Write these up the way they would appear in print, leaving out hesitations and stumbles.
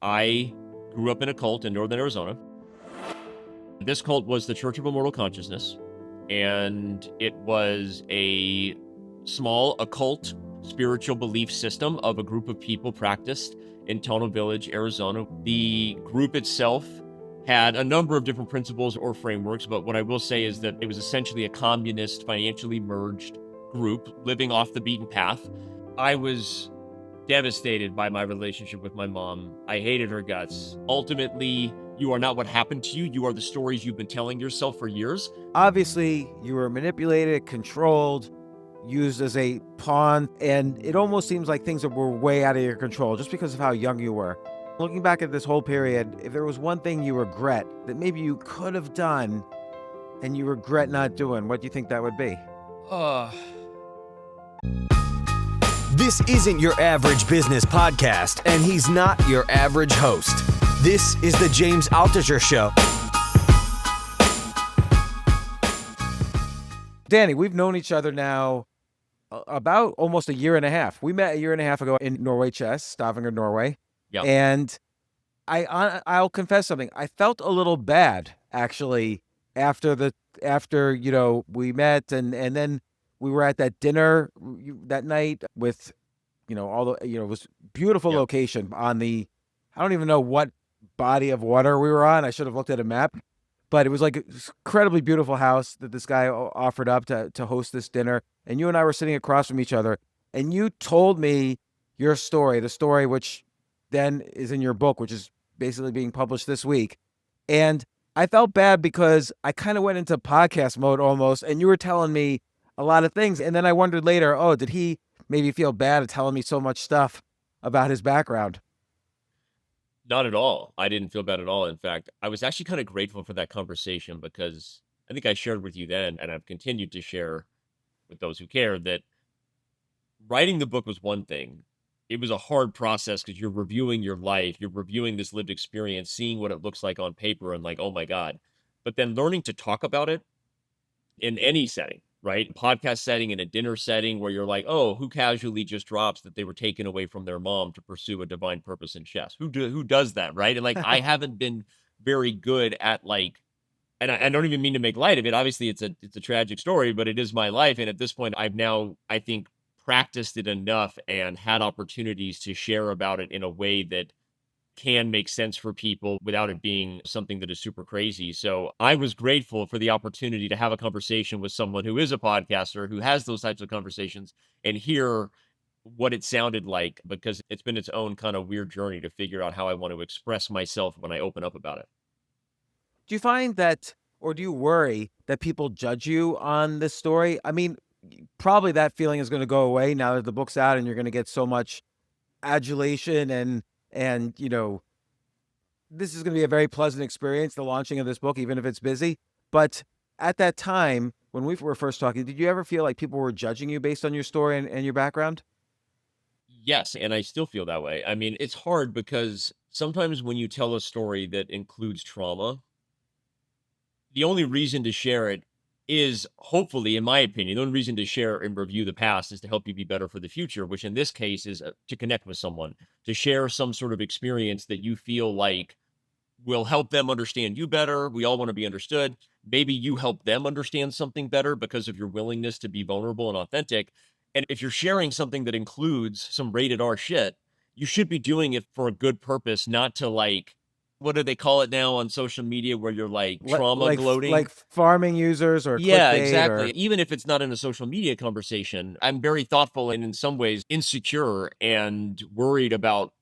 I grew up in a cult in northern Arizona. This cult was the Church of Immortal Consciousness, and it was a small occult spiritual belief system of a group of people practiced in Tono Village, Arizona. The group itself had a number of different principles or frameworks, but what I will say is that it was essentially a communist, financially merged group living off the beaten path. I was devastated by my relationship with my mom. I hated her guts. Ultimately, you are not what happened to you. You are the stories you've been telling yourself for years. Obviously, you were manipulated, controlled, used as a pawn, and it almost seems like things that were way out of your control just because of how young you were. Looking back at this whole period, if there was one thing you regret that maybe you could have done and you regret not doing, what do you think that would be? This isn't your average business podcast, and he's not your average host. This is the James Altucher Show. Danny, we've known each other now about almost a year and a half. We met a year and a half ago in Norway Chess, Stavanger, Norway. Yeah. And I'll confess something. I felt a little bad actually after we met and then we were at that dinner that night with all the it was beautiful location on the I don't even know what body of water we were on. I should have looked at a map. But it was like an incredibly beautiful house that this guy offered up to host this dinner. And you and I were sitting across from each other. And you told me your story, the story which then is in your book, which is basically being published this week. And I felt bad because I kind of went into podcast mode almost. And you were telling me a lot of things. And then I wondered later, did he maybe feel bad at telling me so much stuff about his background? Not at all. I didn't feel bad at all. In fact, I was actually kind of grateful for that conversation because I think I shared with you then, and I've continued to share with those who care, that writing the book was one thing. It was a hard process because you're reviewing your life, you're reviewing this lived experience, seeing what it looks like on paper and like, oh my God. But then learning to talk about it in any setting, right? Podcast setting, in a dinner setting where you're like, oh, who casually just drops that they were taken away from their mom to pursue a divine purpose in chess? Who does that, right? And like, I haven't been very good at like, and I don't even mean to make light of it. Obviously, it's a tragic story, but it is my life. And at this point, I've now, I think, practiced it enough and had opportunities to share about it in a way that can make sense for people without it being something that is super crazy. So I was grateful for the opportunity to have a conversation with someone who is a podcaster, who has those types of conversations, and hear what it sounded like, because it's been its own kind of weird journey to figure out how I want to express myself when I open up about it. Do you find that, or do you worry that people judge you on this story? I mean, probably that feeling is going to go away now that the book's out and you're going to get so much adulation and this is going to be a very pleasant experience, the launching of this book, even if it's busy. But at that time, when we were first talking, did you ever feel like people were judging you based on your story and your background? Yes, and I still feel that way. I mean, it's hard because sometimes when you tell a story that includes trauma, the only reason to share it is, hopefully, in my opinion, the only reason to share and review the past is to help you be better for the future, which in this case is to connect with someone, to share some sort of experience that you feel like will help them understand you better. We all want to be understood. Maybe you help them understand something better because of your willingness to be vulnerable and authentic. And if you're sharing something that includes some rated R shit, you should be doing it for a good purpose, not to like, what do they call it now on social media where you're like trauma gloating? Like farming users or Yeah, clickbait exactly. or... Even if it's not in a social media conversation, I'm very thoughtful and in some ways insecure and worried about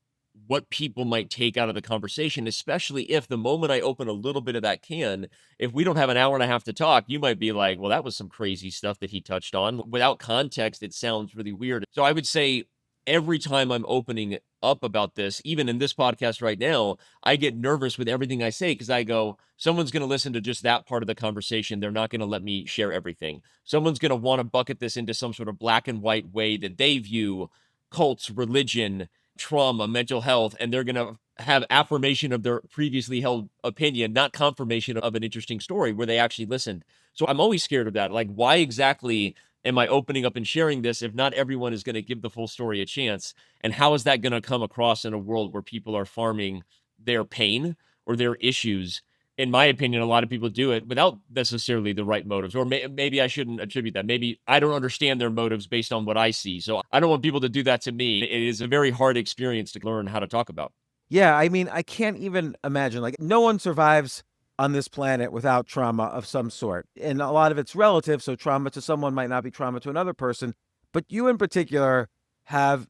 what people might take out of the conversation, especially if the moment I open a little bit of that can, if we don't have an hour and a half to talk, you might be like, well, that was some crazy stuff that he touched on. Without context, it sounds really weird. So I would say every time I'm opening up about this, even in this podcast right now, I get nervous with everything I say because I go, someone's going to listen to just that part of the conversation. They're not going to let me share everything. Someone's going to want to bucket this into some sort of black and white way that they view cults, religion, trauma, mental health, and they're going to have affirmation of their previously held opinion, not confirmation of an interesting story where they actually listened. So I'm always scared of that. Like, why exactly am I opening up and sharing this if not everyone is going to give the full story a chance? And how is that going to come across in a world where people are farming their pain or their issues? In my opinion, a lot of people do it without necessarily the right motives, or maybe I shouldn't attribute that. Maybe I don't understand their motives based on what I see. So I don't want people to do that to me. It is a very hard experience to learn how to talk about. Yeah, I mean, I can't even imagine. Like, no one survives on this planet without trauma of some sort. And a lot of it's relative. So, trauma to someone might not be trauma to another person. But you, in particular, have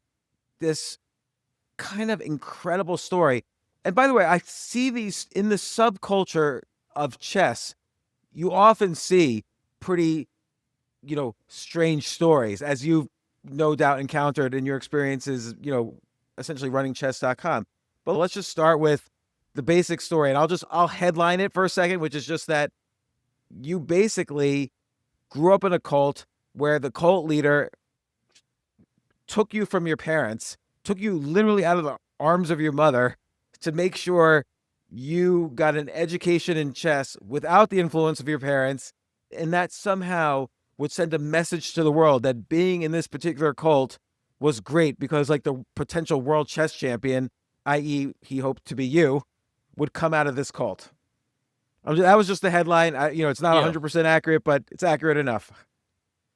this kind of incredible story. And by the way, I see these in the subculture of chess. You often see pretty, strange stories, as you've no doubt encountered in your experiences, essentially running chess.com. But let's just start with the basic story. And I'll headline it for a second, which is just that you basically grew up in a cult where the cult leader took you from your parents, took you literally out of the arms of your mother to make sure you got an education in chess without the influence of your parents. And that somehow would send a message to the world that being in this particular cult was great because, like, the potential world chess champion, i.e., he hoped to be you, would come out of this cult. That was just the headline. It's not Yeah. 100% accurate, but it's accurate enough.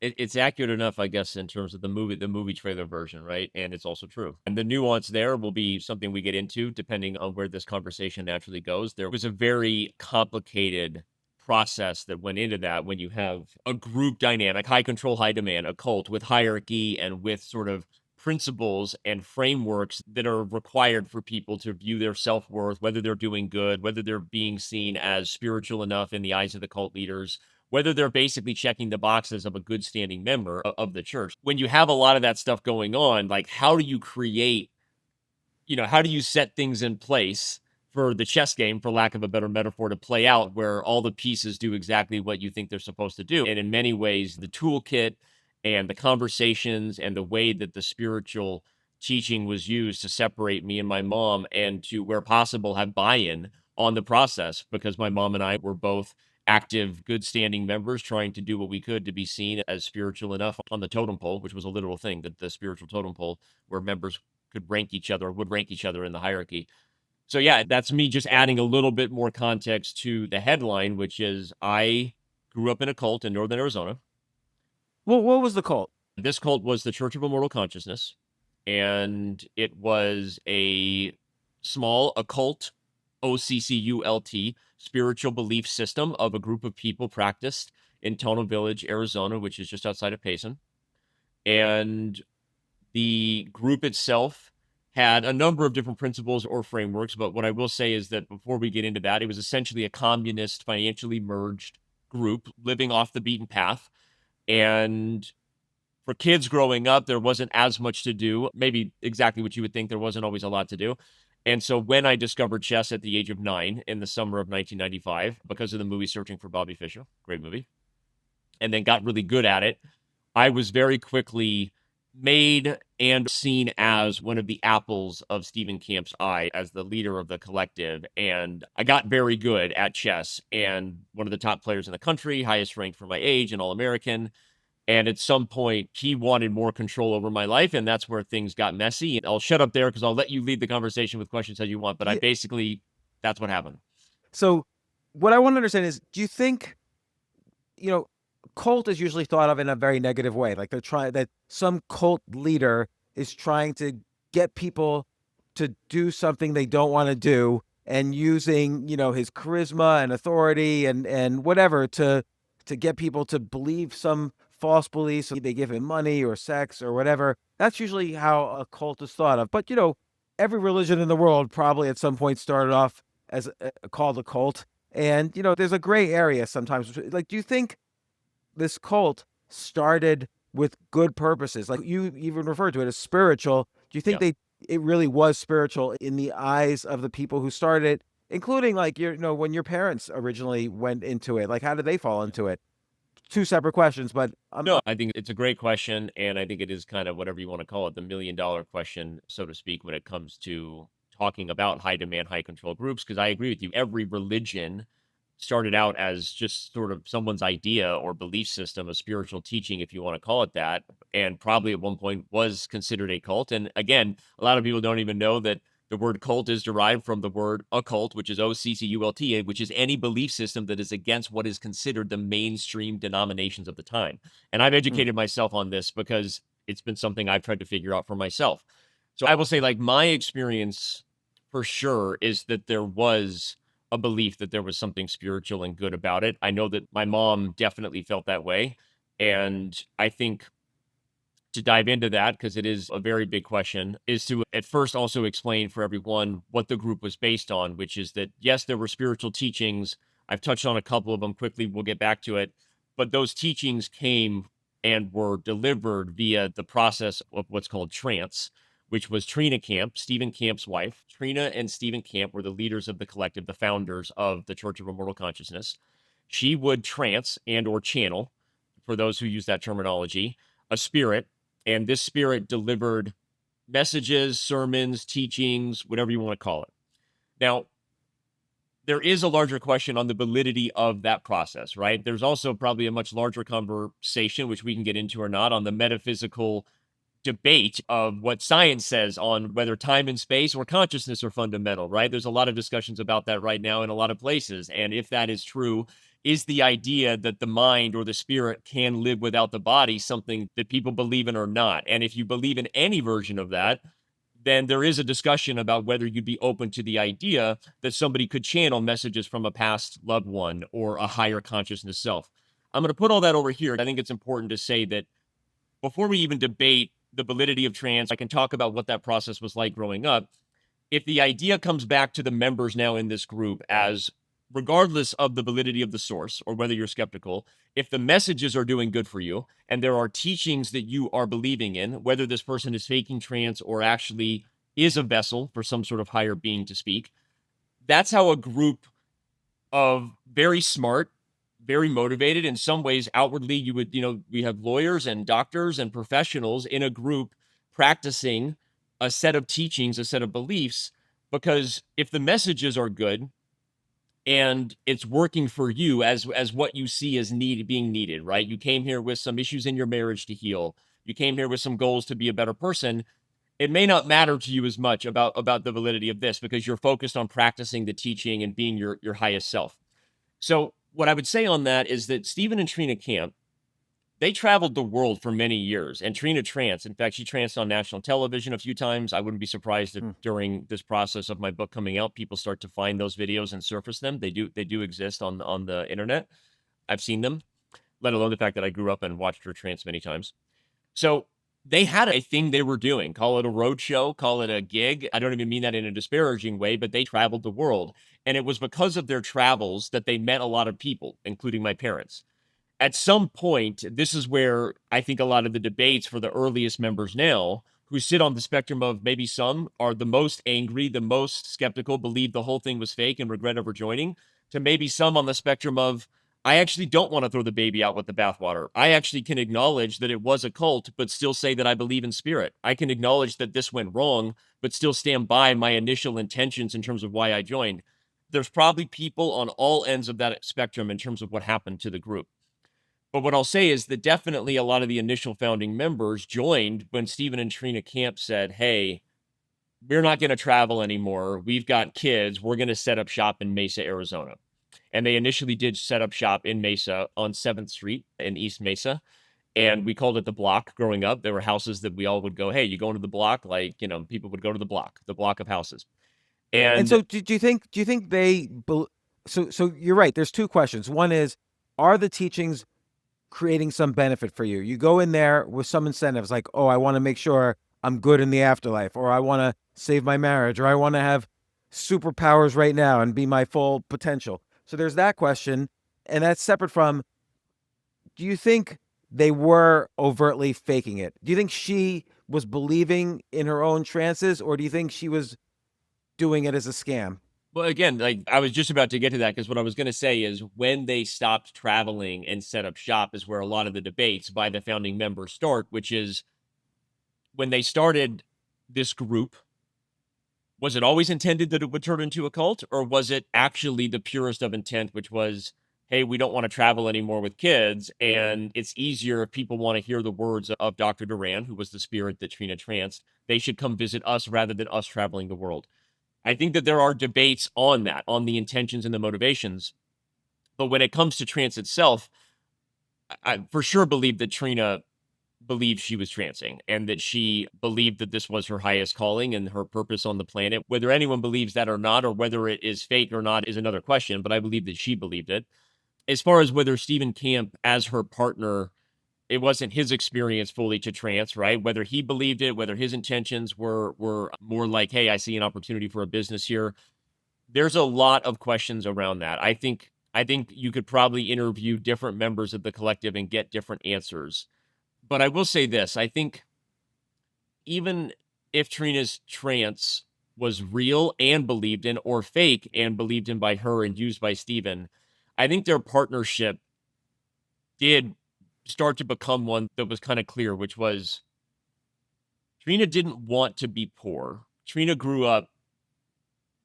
It's accurate enough, I guess, in terms of the movie trailer version, right? And it's also true. And the nuance there will be something we get into depending on where this conversation naturally goes. There was a very complicated process that went into that when you have a group dynamic, high control, high demand, a cult with hierarchy and with sort of principles and frameworks that are required for people to view their self-worth, whether they're doing good, whether they're being seen as spiritual enough in the eyes of the cult leaders, whether they're basically checking the boxes of a good standing member of the church. When you have a lot of that stuff going on, like, how do you create, how do you set things in place for the chess game, for lack of a better metaphor, to play out where all the pieces do exactly what you think they're supposed to do? And in many ways, the toolkit and the conversations and the way that the spiritual teaching was used to separate me and my mom and to, where possible, have buy-in on the process, because my mom and I were both active, good standing members trying to do what we could to be seen as spiritual enough on the totem pole, which was a literal thing, that the spiritual totem pole, where members could rank each other, would rank each other in the hierarchy. So yeah, that's me just adding a little bit more context to the headline, which is I grew up in a cult in Northern Arizona. Well, what was the cult? This cult was the Church of Immortal Consciousness, and it was a small occult, OCCULT, spiritual belief system of a group of people practiced in Tono Village, Arizona, which is just outside of Payson. And the group itself had a number of different principles or frameworks, but what I will say is that before we get into that, it was essentially a communist, financially merged group living off the beaten path. And for kids growing up, there wasn't as much to do. Maybe exactly what you would think. There wasn't always a lot to do. And so when I discovered chess at the age of 9 in the summer of 1995, because of the movie Searching for Bobby Fischer, great movie, and then got really good at it, I was very quickly made and seen as one of the apples of Stephen Camp's eye as the leader of the collective. And I got very good at chess and one of the top players in the country, highest ranked for my age, and All-American. And at some point, he wanted more control over my life, and that's where things got messy. And I'll shut up there because I'll let you lead the conversation with questions as you want. But that's what happened. So, what I want to understand is, do you think, cult is usually thought of in a very negative way? Like, they're trying, that some cult leader is trying to get people to do something they don't want to do, and using, his charisma and authority and whatever to get people to believe some false beliefs. So they give him money or sex or whatever. That's usually how a cult is thought of. But every religion in the world probably at some point started off as called a cult. And there's a gray area sometimes. Like, do you think this cult started with good purposes? Like, you even referred to it as spiritual. Do you think it really was spiritual in the eyes of the people who started it, including, like, when your parents originally went into it? Like, how did they fall into it? Two separate questions, but No, I think it's a great question, and I think it is kind of whatever you want to call it, the million-dollar question, so to speak, when it comes to talking about high demand, high control groups. Because I agree with you, every religion started out as just sort of someone's idea or belief system, a spiritual teaching, if you want to call it that, and probably at one point was considered a cult. And again, a lot of people don't even know that the word cult is derived from the word occult, which is OCCULT, which is any belief system that is against what is considered the mainstream denominations of the time. And I've Hmm. educated myself on this because it's been something I've tried to figure out for myself. So I will say, like, my experience for sure is that there was a belief that there was something spiritual and good about it. I know that my mom definitely felt that way. And I think to dive into that, because it is a very big question, is to at first also explain for everyone what the group was based on, which is that, yes, there were spiritual teachings. I've touched on a couple of them quickly. We'll get back to it. But those teachings came and were delivered via the process of what's called trance, which was Trina Camp, Stephen Camp's wife. Trina and Stephen Camp were the leaders of the collective, the founders of the Church of Immortal Consciousness. She would trance and or channel, for those who use that terminology, a spirit, and this spirit delivered messages, sermons, teachings, whatever you want to call it. Now, there is a larger question on the validity of that process, right? There's also probably a much larger conversation, which we can get into or not, on the metaphysical debate of what science says on whether time and space or consciousness are fundamental, right? There's a lot of discussions about that right now in a lot of places. And if that is true, is the idea that the mind or the spirit can live without the body something that people believe in or not? And if you believe in any version of that, then there is a discussion about whether you'd be open to the idea that somebody could channel messages from a past loved one or a higher consciousness self. I'm going to put all that over here. I think it's important to say that before we even debate the validity of trance, I can talk about what that process was like growing up. If the idea comes back to the members now in this group as, regardless of the validity of the source or whether you're skeptical, if the messages are doing good for you and there are teachings that you are believing in, whether this person is faking trance or actually is a vessel for some sort of higher being to speak, that's how a group of very smart, very motivated, in some ways outwardly you would, we have lawyers and doctors and professionals in a group practicing a set of teachings, a set of beliefs, because if the messages are good and it's working for you as what you see as being needed, right? You came here with some issues in your marriage to heal. You came here with some goals to be a better person. It may not matter to you as much about the validity of this because you're focused on practicing the teaching and being your highest self. So what I would say on that is that Stephen and Trina Camp, they traveled the world for many years, and Trina tranced. In fact, she tranced on national television a few times. I wouldn't be surprised if Hmm. during this process of my book coming out, people start to find those videos and surface them. They do exist on the internet. I've seen them, let alone the fact that I grew up and watched her trance many times. So they had a thing they were doing. Call it a road show, call it a gig. I don't even mean that in a disparaging way, but they traveled the world. And it was because of their travels that they met a lot of people, including my parents. At some point, this is where I think a lot of the debates for the earliest members now, who sit on the spectrum of maybe some are the most angry, the most skeptical, believe the whole thing was fake and regret ever joining, to maybe some on the spectrum of, I actually don't want to throw the baby out with the bathwater. I actually can acknowledge that it was a cult, but still say that I believe in spirit. I can acknowledge that this went wrong, but still stand by my initial intentions in terms of why I joined. There's probably people on all ends of that spectrum in terms of what happened to the group. But what I'll say is that definitely a lot of the initial founding members joined when Stephen and Trina Camp said, hey, we're not going to travel anymore. We've got kids. We're going to set up shop in Mesa, Arizona. And they initially did set up shop in Mesa on 7th Street in East Mesa. And we called it the block growing up. There were houses that we all would go, hey, you going to the block? Like, people would go to the block of houses. And And so, do you think so you're right. There's two questions. One is, are the teachings creating some benefit for you? You go in there with some incentives, like, oh, I want to make sure I'm good in the afterlife, or I want to save my marriage, or I want to have superpowers right now and be my full potential. So there's that question, and that's separate from, do you think they were overtly faking it? Do you think she was believing in her own trances, or do you think she was doing it as a scam? well, again, like I was just about to get to that because what I was going to say is when they stopped traveling and set up shop is where a lot of the debates by the founding members start, which is when they started this group, Was it always intended that it would turn into a cult, or was it actually the purest of intent, which was, hey, we don't want to travel anymore with kids, and it's easier if people want to hear the words of Dr. Duran, who was the spirit that Trina tranced, they should come visit us rather than us traveling the world. I think that there are debates on that, on the intentions and the motivations. But when it comes to trance itself, I for sure believe that Trina believed she was trancing and that she believed that this was her highest calling and her purpose on the planet. Whether anyone believes that or not, or whether it is fake or not, is another question. But I believe that she believed it. As far as whether Stephen Camp, as her partner, it wasn't his experience fully to trance, right? Whether he believed it, whether his intentions were more like, hey, I see an opportunity for a business here. There's a lot of questions around that. I think you could probably interview different members of the collective and get different answers. But I will say this, I think even if Trina's trance was real and believed in, or fake and believed in by her and used by Steven, I think their partnership did start to become one that was kind of clear, which was Trina didn't want to be poor. Trina grew up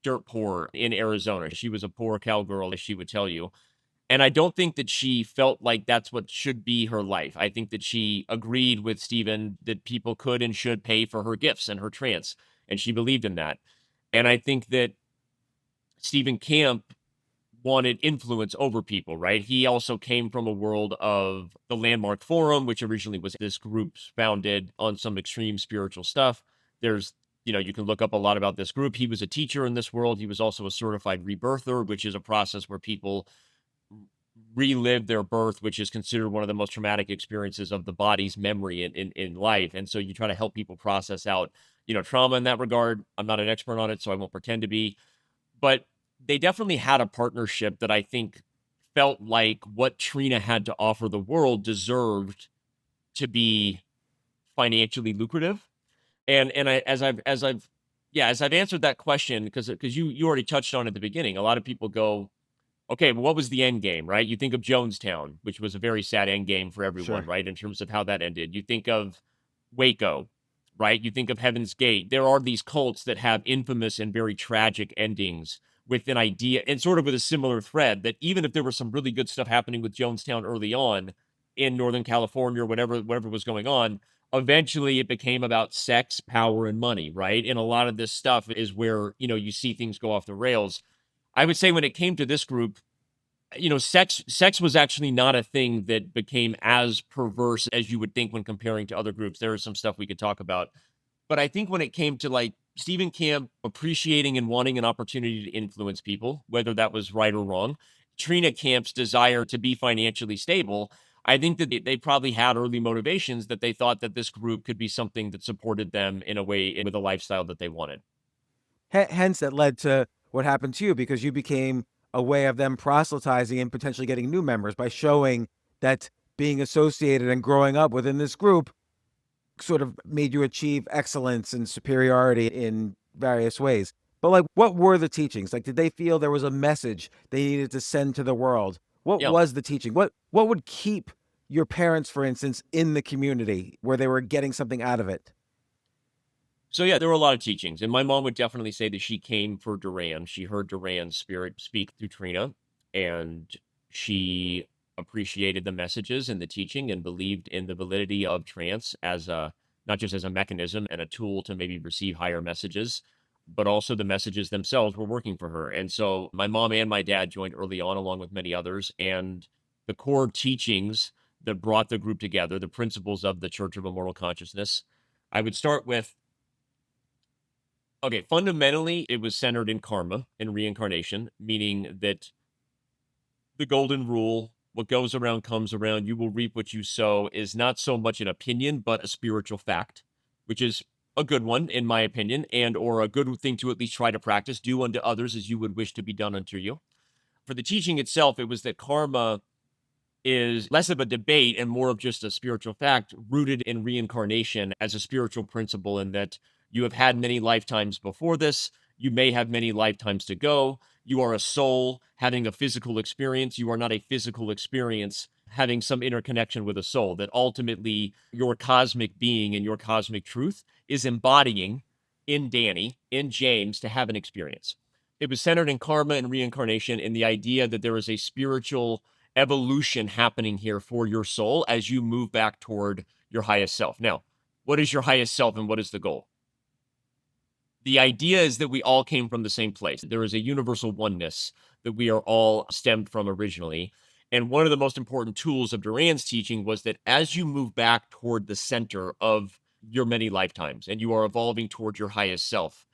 dirt poor in Arizona. She was a poor cowgirl, as she would tell you. And I don't think that she felt like that's what should be her life. I think that she agreed with Steven that people could and should pay for her gifts and her trance, and she believed in that. And I think that Stephen Camp wanted influence over people, right? He also came from a world of the Landmark Forum, which originally was this group founded on some extreme spiritual stuff. There's, you can look up a lot about this group. He was a teacher in this world. He was also a certified rebirther, which is a process where people relive their birth, which is considered one of the most traumatic experiences of the body's memory in life. And so you try to help people process out, trauma in that regard. I'm not an expert on it, so I won't pretend to be. But they definitely had a partnership that I think felt like what Trina had to offer the world deserved to be financially lucrative. And as I've answered that question, because you already touched on it at the beginning, a lot of people go, okay, but what was the end game, right? You think of Jonestown, which was a very sad end game for everyone, Sure. right? In terms of how that ended. You think of Waco, right? You think of Heaven's Gate. There are these cults that have infamous and very tragic endings with an idea and sort of with a similar thread that even if there was some really good stuff happening with Jonestown early on in Northern California or whatever was going on, eventually it became about sex, power, and money, right? And a lot of this stuff is where, you see things go off the rails. I would say when it came to this group, sex was actually not a thing that became as perverse as you would think when comparing to other groups. There is some stuff we could talk about. But I think when it came to like Stephen Camp appreciating and wanting an opportunity to influence people, whether that was right or wrong, Trina Camp's desire to be financially stable, I think that they probably had early motivations that they thought that this group could be something that supported them in a way with a lifestyle that they wanted. Hence, that led to what happened to you because you became a way of them proselytizing and potentially getting new members by showing that being associated and growing up within this group sort of made you achieve excellence and superiority in various ways. But like, what were the teachings? Like, did they feel there was a message they needed to send to the world? What Yeah. was the teaching? What would keep your parents, for instance, in the community where they were getting something out of it? So yeah, there were a lot of teachings, and my mom would definitely say that she came for Duran. She heard Duran's spirit speak through Trina, and she appreciated the messages and the teaching, and believed in the validity of trance as a not just as a mechanism and a tool to maybe receive higher messages, but also the messages themselves were working for her. And so my mom and my dad joined early on, along with many others, and the core teachings that brought the group together, the principles of the Church of Immortal Consciousness. I would start with okay, fundamentally, it was centered in karma and reincarnation, meaning that the golden rule, what goes around comes around, you will reap what you sow, is not so much an opinion, but a spiritual fact, which is a good one, in my opinion, and or a good thing to at least try to practice. Do unto others as you would wish to be done unto you. For the teaching itself, it was that karma is less of a debate and more of just a spiritual fact rooted in reincarnation as a spiritual principle, in that you have had many lifetimes before this. You may have many lifetimes to go. You are a soul having a physical experience. You are not a physical experience having some interconnection with a soul. That ultimately your cosmic being and your cosmic truth is embodying in Danny, in James, to have an experience. It was centered in karma and reincarnation, and the idea that there is a spiritual evolution happening here for your soul as you move back toward your highest self. Now, what is your highest self and what is the goal? The idea is that we all came from the same place. There is a universal oneness that we are all stemmed from originally. And one of the most important tools of Duran's teaching was that as you move back toward the center of your many lifetimes and you are evolving toward your highest self,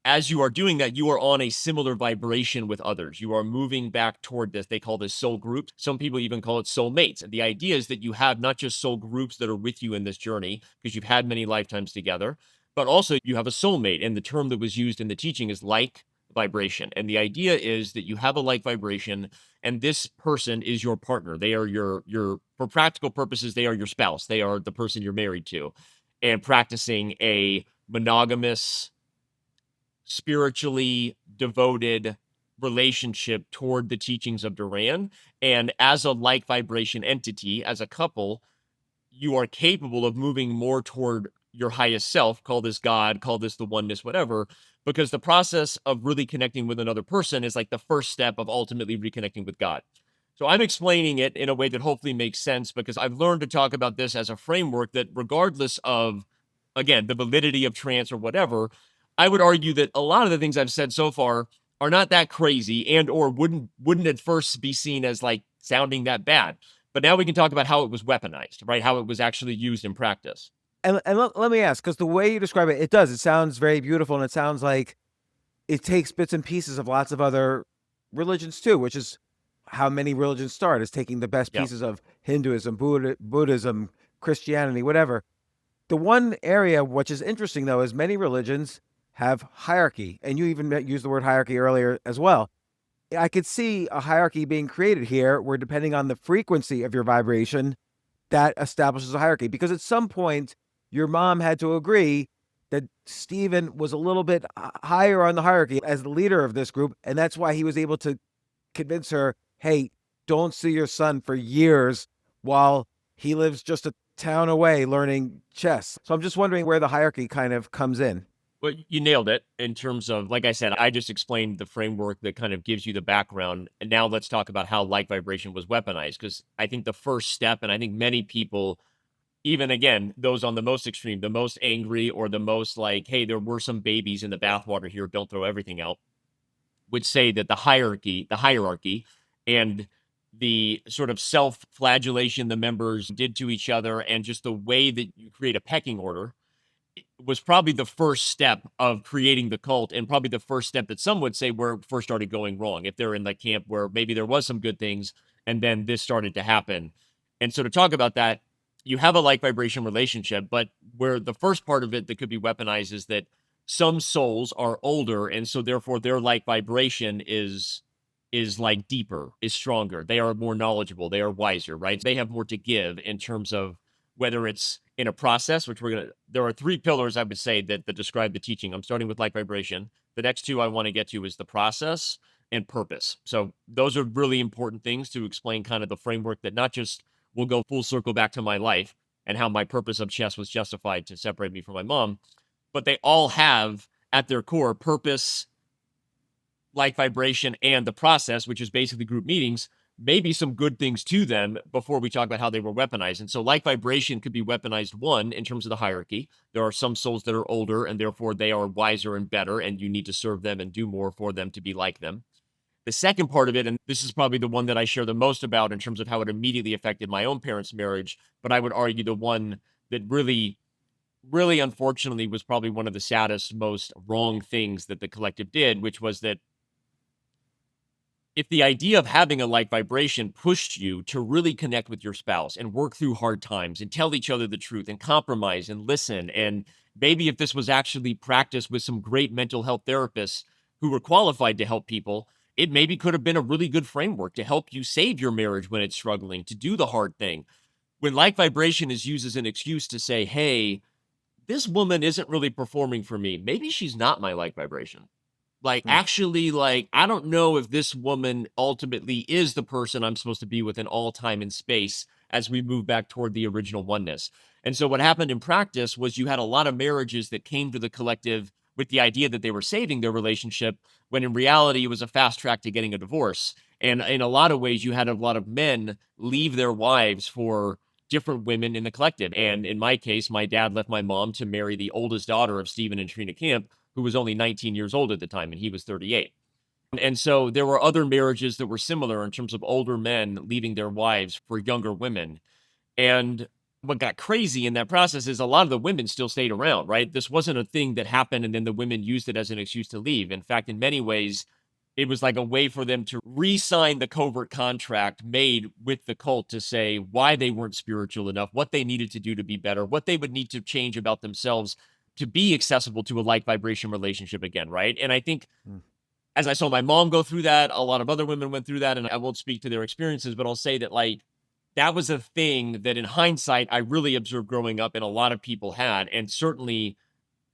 as you are doing that, you are on a similar vibration with others. You are moving back toward this. They call this soul group. Some people even call it soul mates. And the idea is that you have not just soul groups that are with you in this journey because you've had many lifetimes together, but also you have a soulmate. And the term that was used in the teaching is like vibration. And the idea is that you have a like vibration and this person is your partner. They are your for practical purposes, they are your spouse. They are the person you're married to and practicing a monogamous, spiritually devoted relationship toward the teachings of Duran. And as a like vibration entity, as a couple, you are capable of moving more toward your highest self, call this God, call this the oneness, whatever, because the process of really connecting with another person is like the first step of ultimately reconnecting with God. So I'm explaining it in a way that hopefully makes sense because I've learned to talk about this as a framework that regardless of, again, the validity of trance or whatever, I would argue that a lot of the things I've said so far are not that crazy and or wouldn't at first be seen as like sounding that bad. But now we can talk about how it was weaponized, right? How it was actually used in practice. And let me ask, because the way you describe it, it does. It sounds very beautiful, and it sounds like it takes bits and pieces of lots of other religions too, which is how many religions start, is taking the best Yeah. pieces of Hinduism, Buddhism, Christianity, whatever. The one area which is interesting, though, is many religions have hierarchy, and you even used the word hierarchy earlier as well. I could see a hierarchy being created here where, depending on the frequency of your vibration, that establishes a hierarchy. Because at some point, your mom had to agree that Stephen was a little bit higher on the hierarchy as the leader of this group. And that's why he was able to convince her, hey, don't see your son for years while he lives just a town away learning chess. So I'm just wondering where the hierarchy kind of comes in. Well, you nailed it in terms of, like I said, I just explained the framework that kind of gives you the background. And now let's talk about how light vibration was weaponized. Because I think the first step, and I think many people, even again, those on the most extreme, the most angry or the most like, hey, there were some babies in the bathwater here, don't throw everything out, would say that the hierarchy and the sort of self-flagellation the members did to each other and just the way that you create a pecking order was probably the first step of creating the cult and probably the first step that some would say where it first started going wrong. If they're in the camp where maybe there was some good things and then this started to happen. And so to talk about that, you have a like vibration relationship, but where the first part of it that could be weaponized is that some souls are older and so therefore their like vibration is like deeper, is stronger. They are more knowledgeable, they are wiser, right? They have more to give in terms of whether it's in a process, which there are three pillars I would say that describe the teaching. I'm starting with like vibration. The next two I want to get to is the process and purpose. So those are really important things to explain kind of the framework that not just will go full circle back to my life and how my purpose of chess was justified to separate me from my mom, but they all have at their core purpose, like vibration, and the process, which is basically group meetings, maybe some good things to them before we talk about how they were weaponized. And so like vibration could be weaponized, one, in terms of the hierarchy. There are some souls that are older and therefore they are wiser and better, and you need to serve them and do more for them to be like them. The second part of it, and this is probably the one that I share the most about in terms of how it immediately affected my own parents' marriage, but I would argue the one that really, really unfortunately was probably one of the saddest, most wrong things that the collective did, which was that if the idea of having a like vibration pushed you to really connect with your spouse and work through hard times and tell each other the truth and compromise and listen, and maybe if this was actually practiced with some great mental health therapists who were qualified to help people, it maybe could have been a really good framework to help you save your marriage when it's struggling, to do the hard thing. When like vibration is used as an excuse to say, hey, this woman isn't really performing for me, maybe she's not my like vibration. Like, Hmm. actually, like, I don't know if this woman ultimately is the person I'm supposed to be with in all time and space. as we move back toward the original oneness. And so what happened in practice was you had a lot of marriages that came to the collective with the idea that they were saving their relationship, when in reality it was a fast track to getting a divorce. And in a lot of ways, you had a lot of men leave their wives for different women in the collective. And in my case, my dad left my mom to marry the oldest daughter of Stephen and Trina Camp, who was only 19 years old at the time, and he was 38. And so there were other marriages that were similar in terms of older men leaving their wives for younger women. And what got crazy in that process is a lot of the women still stayed around, right? This wasn't a thing that happened and then the women used it as an excuse to leave. In fact, in many ways, it was like a way for them to re-sign the covert contract made with the cult to say why they weren't spiritual enough, what they needed to do to be better, what they would need to change about themselves to be accessible to a like vibration relationship again, right? And I think Mm. as I saw my mom go through that, a lot of other women went through that, and I won't speak to their experiences, but I'll say that like that was a thing that in hindsight I really observed growing up and a lot of people had, and certainly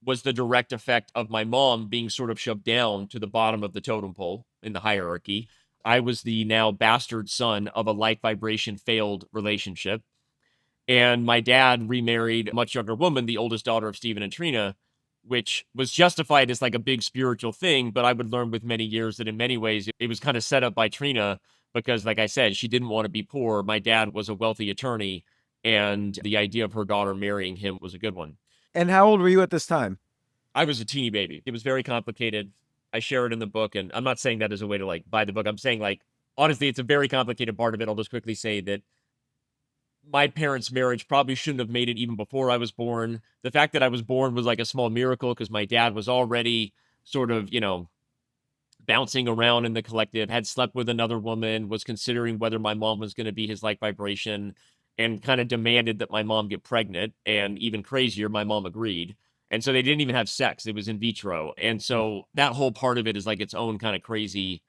was the direct effect of my mom being sort of shoved down to the bottom of the totem pole in the hierarchy. I was the now bastard son of a like vibration failed relationship. And my dad remarried a much younger woman, the oldest daughter of Stephen and Trina, which was justified as like a big spiritual thing. But I would learn with many years that in many ways it was kind of set up by Trina because, like I said, she didn't want to be poor. My dad was a wealthy attorney, and the idea of her daughter marrying him was a good one. And how old were you at this time? I was a teeny baby. It was very complicated. I share it in the book, and I'm not saying that as a way to like buy the book. I'm saying like honestly, it's a very complicated part of it. I'll just quickly say that my parents' marriage probably shouldn't have made it even before I was born. The fact that I was born was like a small miracle because my dad was already sort of, bouncing around in the collective, had slept with another woman, was considering whether my mom was going to be his like vibration, and kind of demanded that my mom get pregnant. And even crazier, my mom agreed. And so they didn't even have sex. It was in vitro. And so that whole part of it is like its own kind of crazy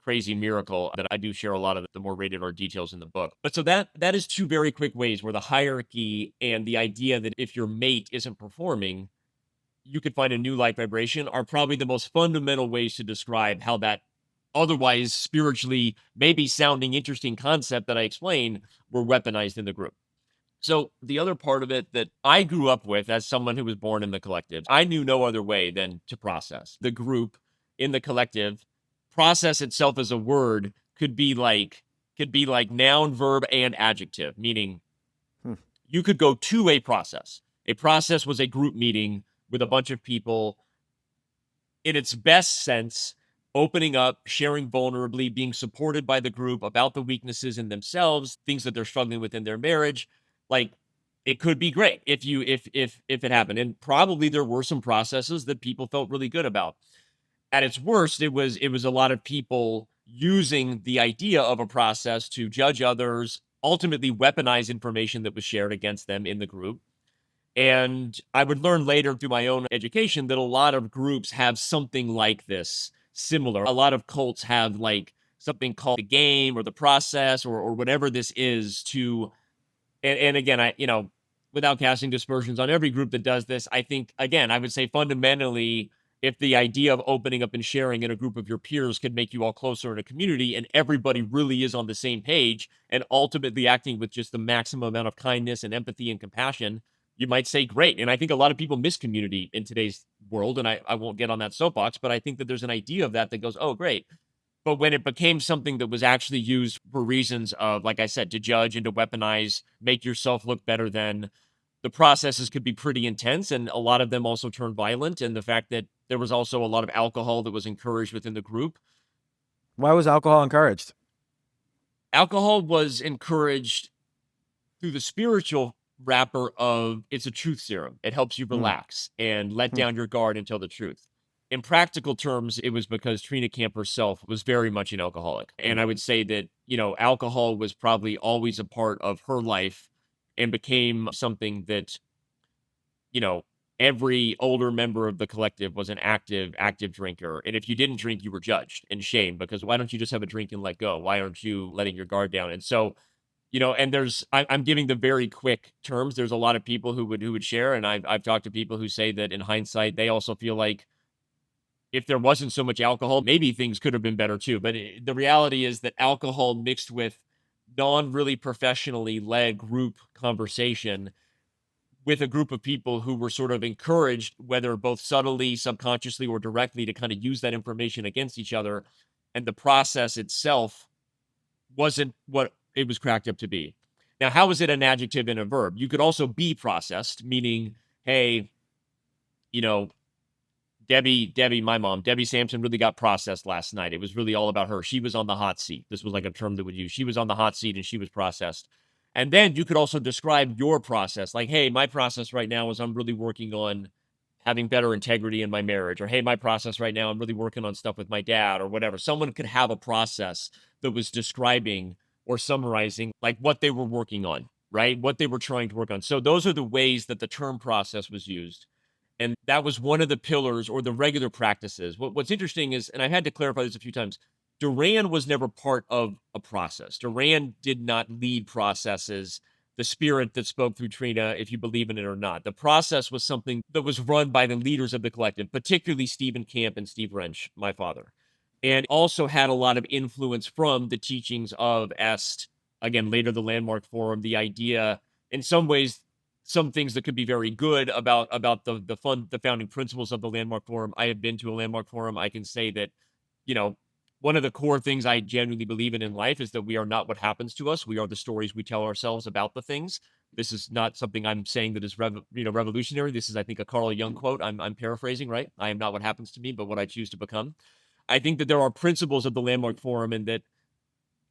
miracle that I do share a lot of the more rated R details in the book. But so that is two very quick ways where the hierarchy and the idea that if your mate isn't performing, you could find a new light vibration are probably the most fundamental ways to describe how that otherwise spiritually maybe sounding interesting concept that I explained were weaponized in the group. So the other part of it that I grew up with as someone who was born in the collective, I knew no other way than to process. The group in the collective, process itself as a word could be like noun, verb, and adjective, meaning Hmm. you could go to a process. A process was a group meeting with a bunch of people in its best sense, opening up, sharing vulnerably, being supported by the group about the weaknesses in themselves, things that they're struggling with in their marriage. Like it could be great if it happened. And probably there were some processes that people felt really good about. At its worst, it was a lot of people using the idea of a process to judge others, ultimately weaponize information that was shared against them in the group. And I would learn later through my own education that a lot of groups have something like this similar. A lot of cults have like something called the game or the process or whatever this is to, and again, without casting dispersions on every group that does this, I think, again, I would say fundamentally, if the idea of opening up and sharing in a group of your peers could make you all closer in a community and everybody really is on the same page and ultimately acting with just the maximum amount of kindness and empathy and compassion, you might say great. And I think a lot of people miss community in today's world. And I won't get on that soapbox, but I think that there's an idea of that goes, oh, great. But when it became something that was actually used for reasons of, like I said, to judge and to weaponize, make yourself look better than, the processes could be pretty intense. And a lot of them also turned violent. And the fact that there was also a lot of alcohol that was encouraged within the group. Why was alcohol encouraged? Alcohol was encouraged through the spiritual wrapper of it's a truth serum. It helps you Hmm. relax and let Hmm. down your guard and tell the truth. In practical terms, it was because Trina Camp herself was very much an alcoholic. And I would say that, alcohol was probably always a part of her life and became something that, you know, every older member of the collective was an active drinker. And if you didn't drink, you were judged and shamed because why don't you just have a drink and let go? Why aren't you letting your guard down? And so, and I'm giving the very quick terms. There's a lot of people who would share, and I've talked to people who say that in hindsight they also feel like if there wasn't so much alcohol, maybe things could have been better too. But the reality is that alcohol mixed with non-really professionally led group conversation with a group of people who were sort of encouraged, whether both subtly, subconsciously, or directly, to kind of use that information against each other. And the process itself wasn't what it was cracked up to be. Now, how is it an adjective and a verb? You could also be processed, meaning, hey, you know, Debbie, my mom, Debbie Sampson really got processed last night. It was really all about her. She was on the hot seat. This was like a term that would use. She was on the hot seat and she was processed. And then you could also describe your process. Like, hey, my process right now is I'm really working on having better integrity in my marriage. Or, hey, my process right now, I'm really working on stuff with my dad or whatever. Someone could have a process that was describing or summarizing like what they were working on, right? What they were trying to work on. So those are the ways that the term process was used. And that was one of the pillars or the regular practices. What's interesting is, and I had to clarify this a few times, Duran was never part of a process. Duran did not lead processes, the spirit that spoke through Trina, if you believe in it or not. The process was something that was run by the leaders of the collective, particularly Stephen Camp and Steve Rensch, my father, and also had a lot of influence from the teachings of Est, again, later the Landmark Forum, the idea, in some ways, some things that could be very good about the founding principles of the Landmark Forum. I have been to a Landmark Forum. I can say that, you know, one of the core things I genuinely believe in life is that we are not what happens to us. We are the stories we tell ourselves about the things. This is not something I'm saying that is revolutionary. This is, I think, a Carl Jung quote. I'm paraphrasing, right? I am not what happens to me, but what I choose to become. I think that there are principles of the Landmark Forum, and that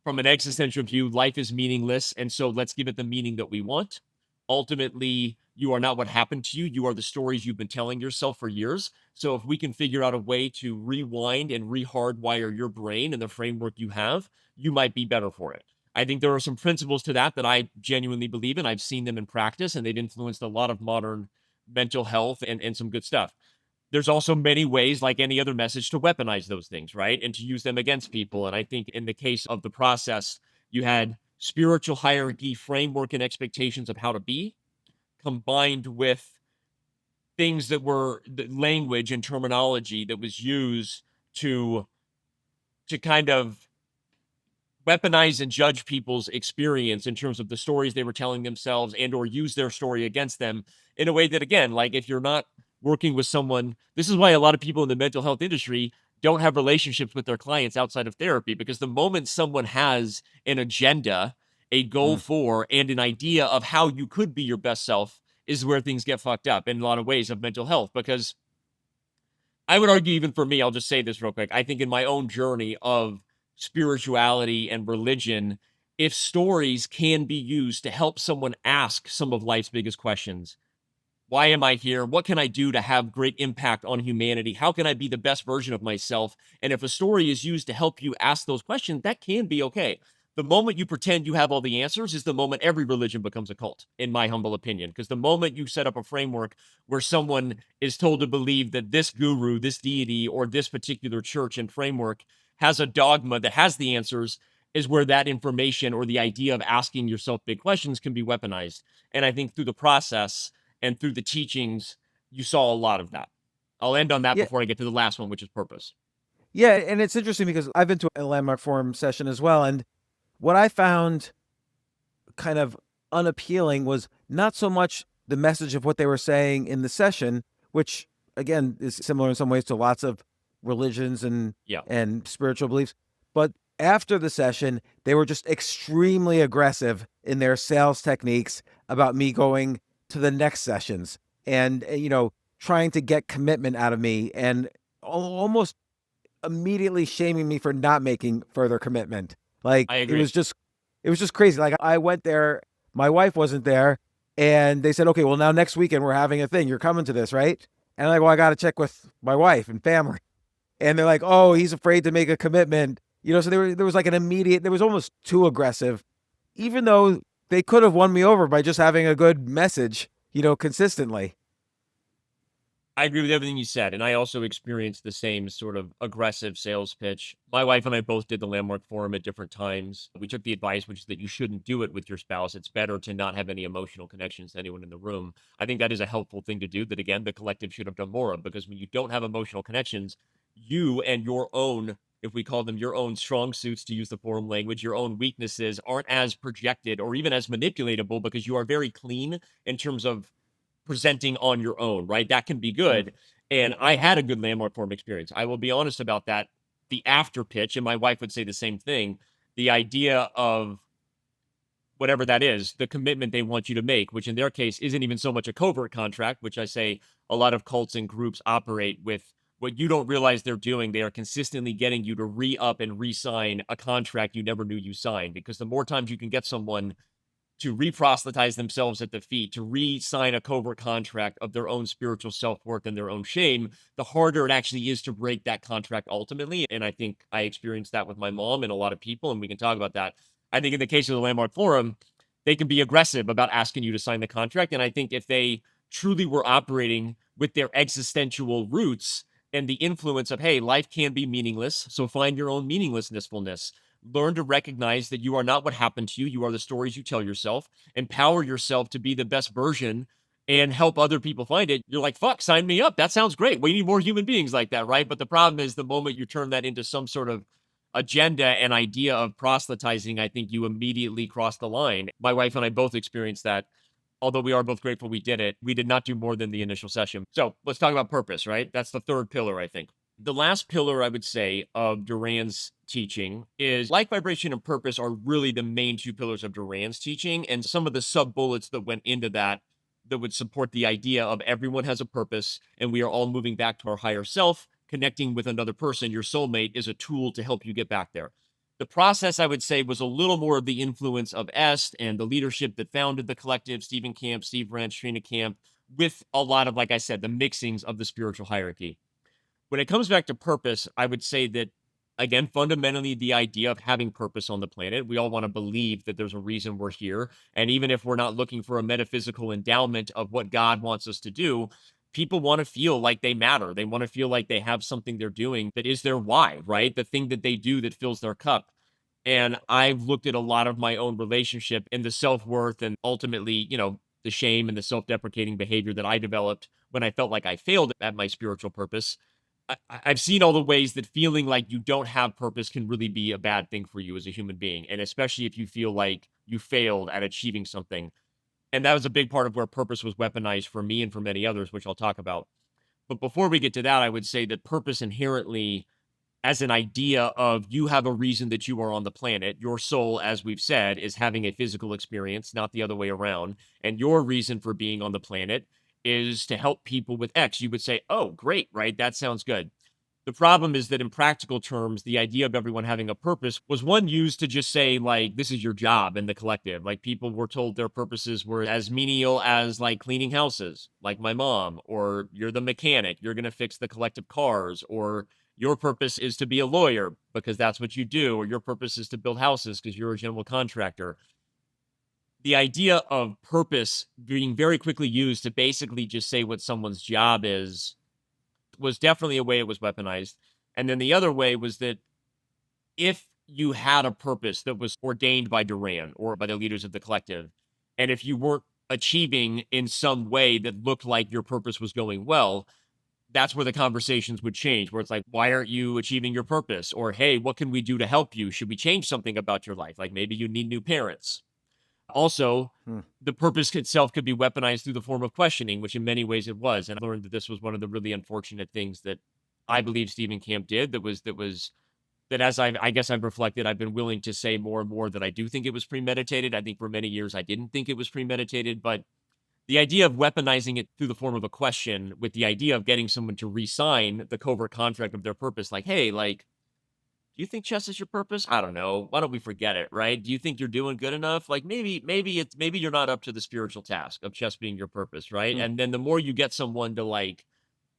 from an existential view, life is meaningless. And so let's give it the meaning that we want. Ultimately, you are not what happened to you. You are the stories you've been telling yourself for years. So if we can figure out a way to rewind and re-hardwire your brain and the framework you have, you might be better for it. I think there are some principles to that I genuinely believe in. I've seen them in practice, and they've influenced a lot of modern mental health and some good stuff. There's also many ways, like any other message, to weaponize those things, right? And to use them against people. And I think in the case of the process, you had spiritual hierarchy, framework, and expectations of how to be, combined with things that were the language and terminology that was used to kind of weaponize and judge people's experience in terms of the stories they were telling themselves, and or use their story against them in a way that, again, like if you're not working with someone, this is why a lot of people in the mental health industry don't have relationships with their clients outside of therapy, because the moment someone has an agenda, a goal Mm. for, and an idea of how you could be your best self is where things get fucked up in a lot of ways of mental health. Because I would argue, even for me, I'll just say this real quick. I think in my own journey of spirituality and religion, if stories can be used to help someone ask some of life's biggest questions, why am I here? What can I do to have great impact on humanity? How can I be the best version of myself? And if a story is used to help you ask those questions, that can be okay. The moment you pretend you have all the answers is the moment every religion becomes a cult, in my humble opinion. Because the moment you set up a framework where someone is told to believe that this guru, this deity, or this particular church and framework has a dogma that has the answers, is where that information or the idea of asking yourself big questions can be weaponized. And I think through the process and through the teachings, you saw a lot of that. I'll end on that Yeah, before I get to the last one, which is purpose. yeah, and it's interesting because I've been to a Landmark Forum session as well, and what I found kind of unappealing was not so much the message of what they were saying in the session, which again is similar in some ways to lots of religions Yeah, and spiritual beliefs, but after the session, they were just extremely aggressive in their sales techniques about me going to the next sessions and trying to get commitment out of me and almost immediately shaming me for not making further commitment. Like I it agree. was just it was just crazy. Like I went there, my wife wasn't there, and they said, "Okay, well now next weekend we're having a thing. You're coming to this, right?" And I'm like, "Well, I got to check with my wife and family." And they're like, "Oh, he's afraid to make a commitment." So there was like an immediate, there was almost too aggressive, even though they could have won me over by just having a good message, consistently. I agree with everything you said, and I also experienced the same sort of aggressive sales pitch. My wife and I both did the Landmark Forum at different times. We took the advice, which is that you shouldn't do it with your spouse. It's better to not have any emotional connections to anyone in the room. I think that is a helpful thing to do that, again, the collective should have done more of, because when you don't have emotional connections, you and your own if we call them your own strong suits, to use the forum language, your own weaknesses aren't as projected or even as manipulatable because you are very clean in terms of presenting on your own, right? That can be Mm. good. And I had a good landmark forum experience. I will be honest about that. The after pitch, and my wife would say the same thing, the idea of whatever that is, the commitment they want you to make, which in their case isn't even so much a covert contract, which I say a lot of cults and groups operate with. What you don't realize they're doing, they are consistently getting you to re-up and re-sign a contract you never knew you signed. Because the more times you can get someone to re-proselytize themselves at the feet, to re-sign a covert contract of their own spiritual self-worth and their own shame, the harder it actually is to break that contract ultimately. And I think I experienced that with my mom and a lot of people, and we can talk about that. I think in the case of the Landmark Forum, they can be aggressive about asking you to sign the contract. And I think if they truly were operating with their existential roots and the influence of, hey, life can be meaningless, so find your own meaninglessnessfulness. Learn to recognize that you are not what happened to you. You are the stories you tell yourself. Empower yourself to be the best version and help other people find it. You're like, fuck, sign me up. That sounds great. We need more human beings like that, right? But the problem is the moment you turn that into some sort of agenda and idea of proselytizing, I think you immediately cross the line. My wife and I both experienced that. Although we are both grateful we did it, we did not do more than the initial session. So let's talk about purpose, right? That's the third pillar, I think. The last pillar I would say of Duran's teaching is light vibration and purpose are really the main two pillars of Duran's teaching, and some of the sub bullets that went into that would support the idea of everyone has a purpose and we are all moving back to our higher self. Connecting with another person, your soulmate, is a tool to help you get back there. The process, I would say, was a little more of the influence of Est and the leadership that founded the collective, Stephen Camp, Steve Rensch, Trina Camp, with a lot of, like I said, the mixings of the spiritual hierarchy. When it comes back to purpose, I would say that, again, fundamentally, the idea of having purpose on the planet, we all want to believe that there's a reason we're here. And even if we're not looking for a metaphysical endowment of what God wants us to do, people want to feel like they matter. They want to feel like they have something they're doing that is their why, right? The thing that they do that fills their cup. And I've looked at a lot of my own relationship and the self-worth and ultimately, the shame and the self-deprecating behavior that I developed when I felt like I failed at my spiritual purpose. I've seen all the ways that feeling like you don't have purpose can really be a bad thing for you as a human being. And especially if you feel like you failed at achieving something. And that was a big part of where purpose was weaponized for me and for many others, which I'll talk about. But before we get to that, I would say that purpose inherently, as an idea of you have a reason that you are on the planet. Your soul, as we've said, is having a physical experience, not the other way around. And your reason for being on the planet is to help people with X. You would say, oh, great, right? That sounds good. The problem is that in practical terms, the idea of everyone having a purpose was one used to just say, like, this is your job in the collective. Like, people were told their purposes were as menial as, like, cleaning houses, like my mom, or you're the mechanic, you're going to fix the collective cars, or your purpose is to be a lawyer because that's what you do, or your purpose is to build houses because you're a general contractor. The idea of purpose being very quickly used to basically just say what someone's job is was definitely a way it was weaponized. And then the other way was that if you had a purpose that was ordained by Duran or by the leaders of the collective, and if you weren't achieving in some way that looked like your purpose was going well, that's where the conversations would change, where it's like, why aren't you achieving your purpose? Or, hey, what can we do to help you? Should we change something about your life? Like maybe you need new parents. Also, Hmm. the purpose itself could be weaponized through the form of questioning, which in many ways it was. And I learned that this was one of the really unfortunate things that I believe Stephen Camp did. That as I guess I've reflected, I've been willing to say more and more that I do think it was premeditated. I think for many years I didn't think it was premeditated, but the idea of weaponizing it through the form of a question with the idea of getting someone to re-sign the covert contract of their purpose, like, hey, like, do you think chess is your purpose? I don't know. Why don't we forget it, right? Do you think you're doing good enough? Like maybe you're not up to the spiritual task of chess being your purpose, right? Hmm. And then the more you get someone to like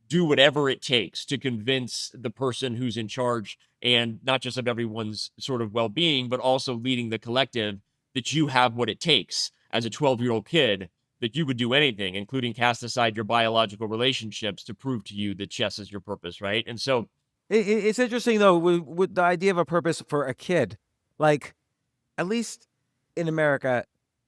do whatever it takes to convince the person who's in charge and not just of everyone's sort of well-being, but also leading the collective that you have what it takes as a 12-year-old kid, that you would do anything, including cast aside your biological relationships to prove to you that chess is your purpose, right? And so It's interesting though with the idea of a purpose for a kid. Like, at least in America,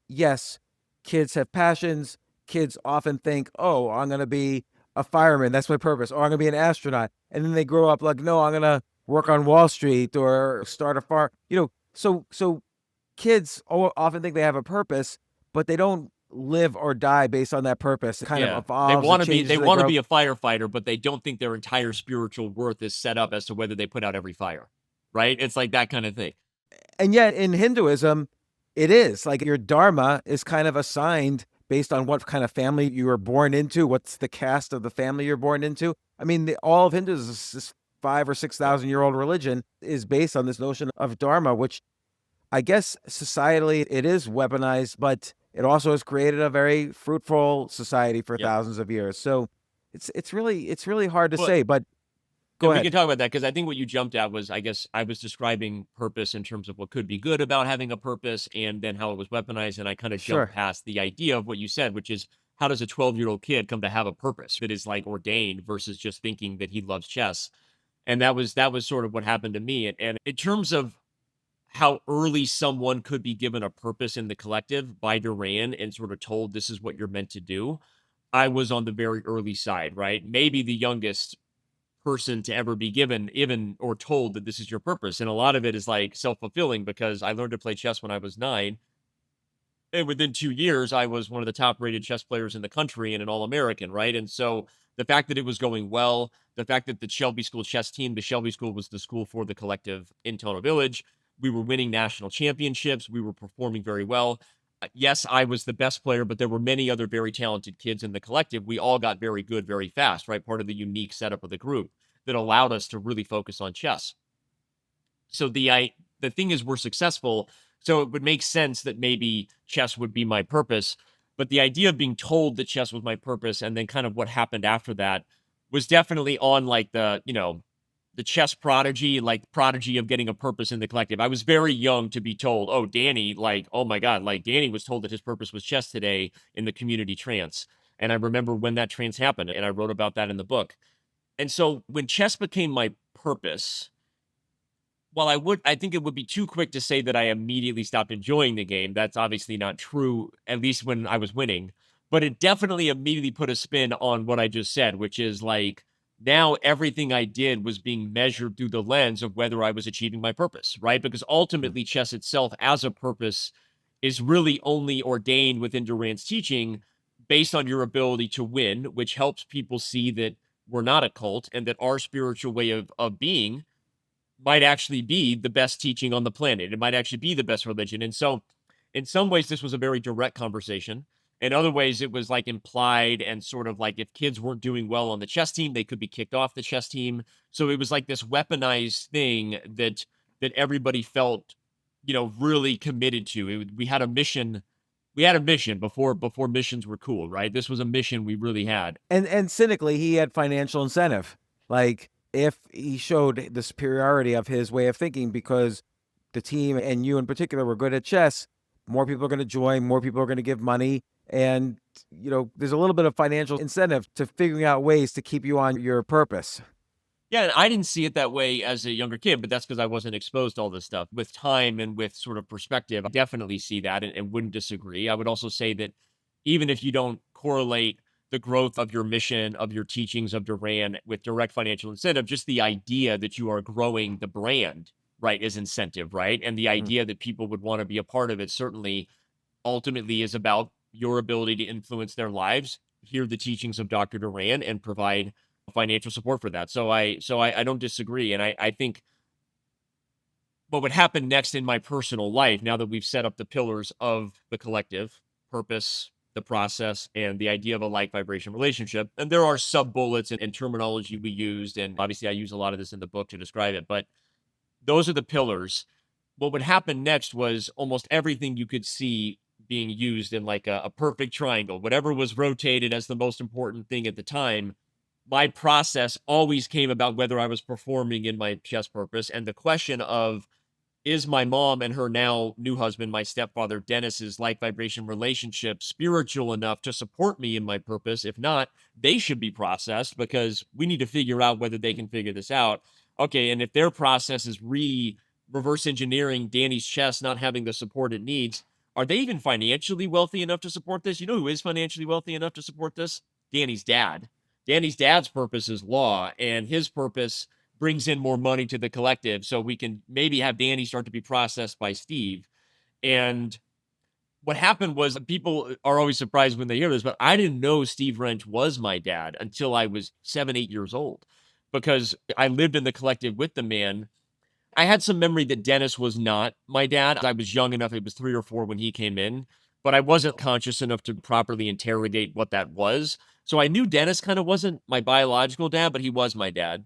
yes, kids have passions. Kids often think, "Oh, I'm gonna be a fireman. That's my purpose." Or I'm gonna be an astronaut. And then they grow up like, "No, I'm gonna work on Wall Street or start a farm. So kids often think they have a purpose, but they don't live or die based on that purpose. It kind of Yeah. They evolves, it want to be changes they as they want to grow. be a firefighter, but they don't think their entire spiritual worth is set up as to whether they put out every fire. Right? It's like that kind of thing. And yet in Hinduism, it is like your dharma is kind of assigned based on what kind of family you were born into, what's the caste of the family you're born into. I mean, all of Hinduism is this 5 or 6 thousand year old religion is based on this notion of dharma, which I guess societally it is weaponized, but it also has created a very fruitful society for Yep. thousands of years. So it's really hard to But say. But and go we ahead. can talk about that because I think what you jumped at was, I guess, I was describing purpose in terms of what could be good about having a purpose and then how it was weaponized. And I kind of jumped Sure. past the idea of what you said, which is how does a 12-year-old kid come to have a purpose that is like ordained versus just thinking that he loves chess? And that was sort of what happened to me. And in terms of how early someone could be given a purpose in the collective by Duran and sort of told this is what you're meant to do, I was on the very early side, right? Maybe the youngest person to ever be given even or told that this is your purpose. And a lot of it is like self-fulfilling because I learned to play chess when I was 9. And within 2 years, I was one of the top rated chess players in the country and an All American, right? And so the fact that it was going well, the fact that the Shelby School chess team, the Shelby School was the school for the collective in Tono Village. We were winning national championships. We were performing very well. Yes, I was the best player, but there were many other very talented kids in the collective. We all got very good very fast, right? Part of the unique setup of the group that allowed us to really focus on chess. So the thing is we're successful, so it would make sense that maybe chess would be my purpose. But the idea of being told that chess was my purpose and then kind of what happened after that was definitely on like the chess prodigy, like prodigy of getting a purpose in the collective. I was very young to be told, oh, Danny, like, oh my God, like Danny was told that his purpose was chess today in the community trance. And I remember when that trance happened, and I wrote about that in the book. And so when chess became my purpose, while I think it would be too quick to say that I immediately stopped enjoying the game. That's obviously not true, at least when I was winning. But it definitely immediately put a spin on what I just said, which is like now everything I did was being measured through the lens of whether I was achieving my purpose, right? Because ultimately, chess itself as a purpose is really only ordained within Duran's teaching based on your ability to win, which helps people see that we're not a cult and that our spiritual way of being might actually be the best teaching on the planet. It might actually be the best religion. And so, in some ways, this was a very direct conversation. In other ways, it was like implied and sort of like if kids weren't doing well on the chess team, they could be kicked off the chess team. So it was like this weaponized thing that everybody felt, really committed to. We had a mission. We had a mission before missions were cool, right? This was a mission we really had. And cynically, he had financial incentive. Like if he showed the superiority of his way of thinking because the team and you in particular were good at chess, more people are going to join, more people are going to give money. And, there's a little bit of financial incentive to figuring out ways to keep you on your purpose. Yeah, and I didn't see it that way as a younger kid, but that's because I wasn't exposed to all this stuff. With time and with sort of perspective, I definitely see that and wouldn't disagree. I would also say that even if you don't correlate the growth of your mission, of your teachings of Duran with direct financial incentive, just the idea that you are growing the brand, right, is incentive, right? And the Mm. idea that people would want to be a part of it certainly ultimately is about your ability to influence their lives, hear the teachings of Dr. Duran, and provide financial support for that. So I don't disagree. And I think what would happen next in my personal life, now that we've set up the pillars of the collective, purpose, the process, and the idea of a like vibration relationship, and there are sub bullets and terminology we used, and obviously I use a lot of this in the book to describe it, but those are the pillars. What would happen next was almost everything you could see being used in like a perfect triangle, whatever was rotated as the most important thing at the time. My process always came about whether I was performing in my chess purpose. And the question of, is my mom and her now new husband, my stepfather Dennis's light vibration relationship spiritual enough to support me in my purpose? If not, they should be processed because we need to figure out whether they can figure this out. Okay, and if their process is reverse engineering Danny's chess not having the support it needs, are they even financially wealthy enough to support this? You know who is financially wealthy enough to support this? Danny's dad. Danny's dad's purpose is law, and his purpose brings in more money to the collective so we can maybe have Danny start to be processed by Steve. And what happened was people are always surprised when they hear this, but I didn't know Steve Rensch was my dad until I was 7, 8 years old because I lived in the collective with the man. I had some memory that Dennis was not my dad. I was young enough, it was 3 or 4 when he came in, but I wasn't conscious enough to properly interrogate what that was. So I knew Dennis kind of wasn't my biological dad, but he was my dad.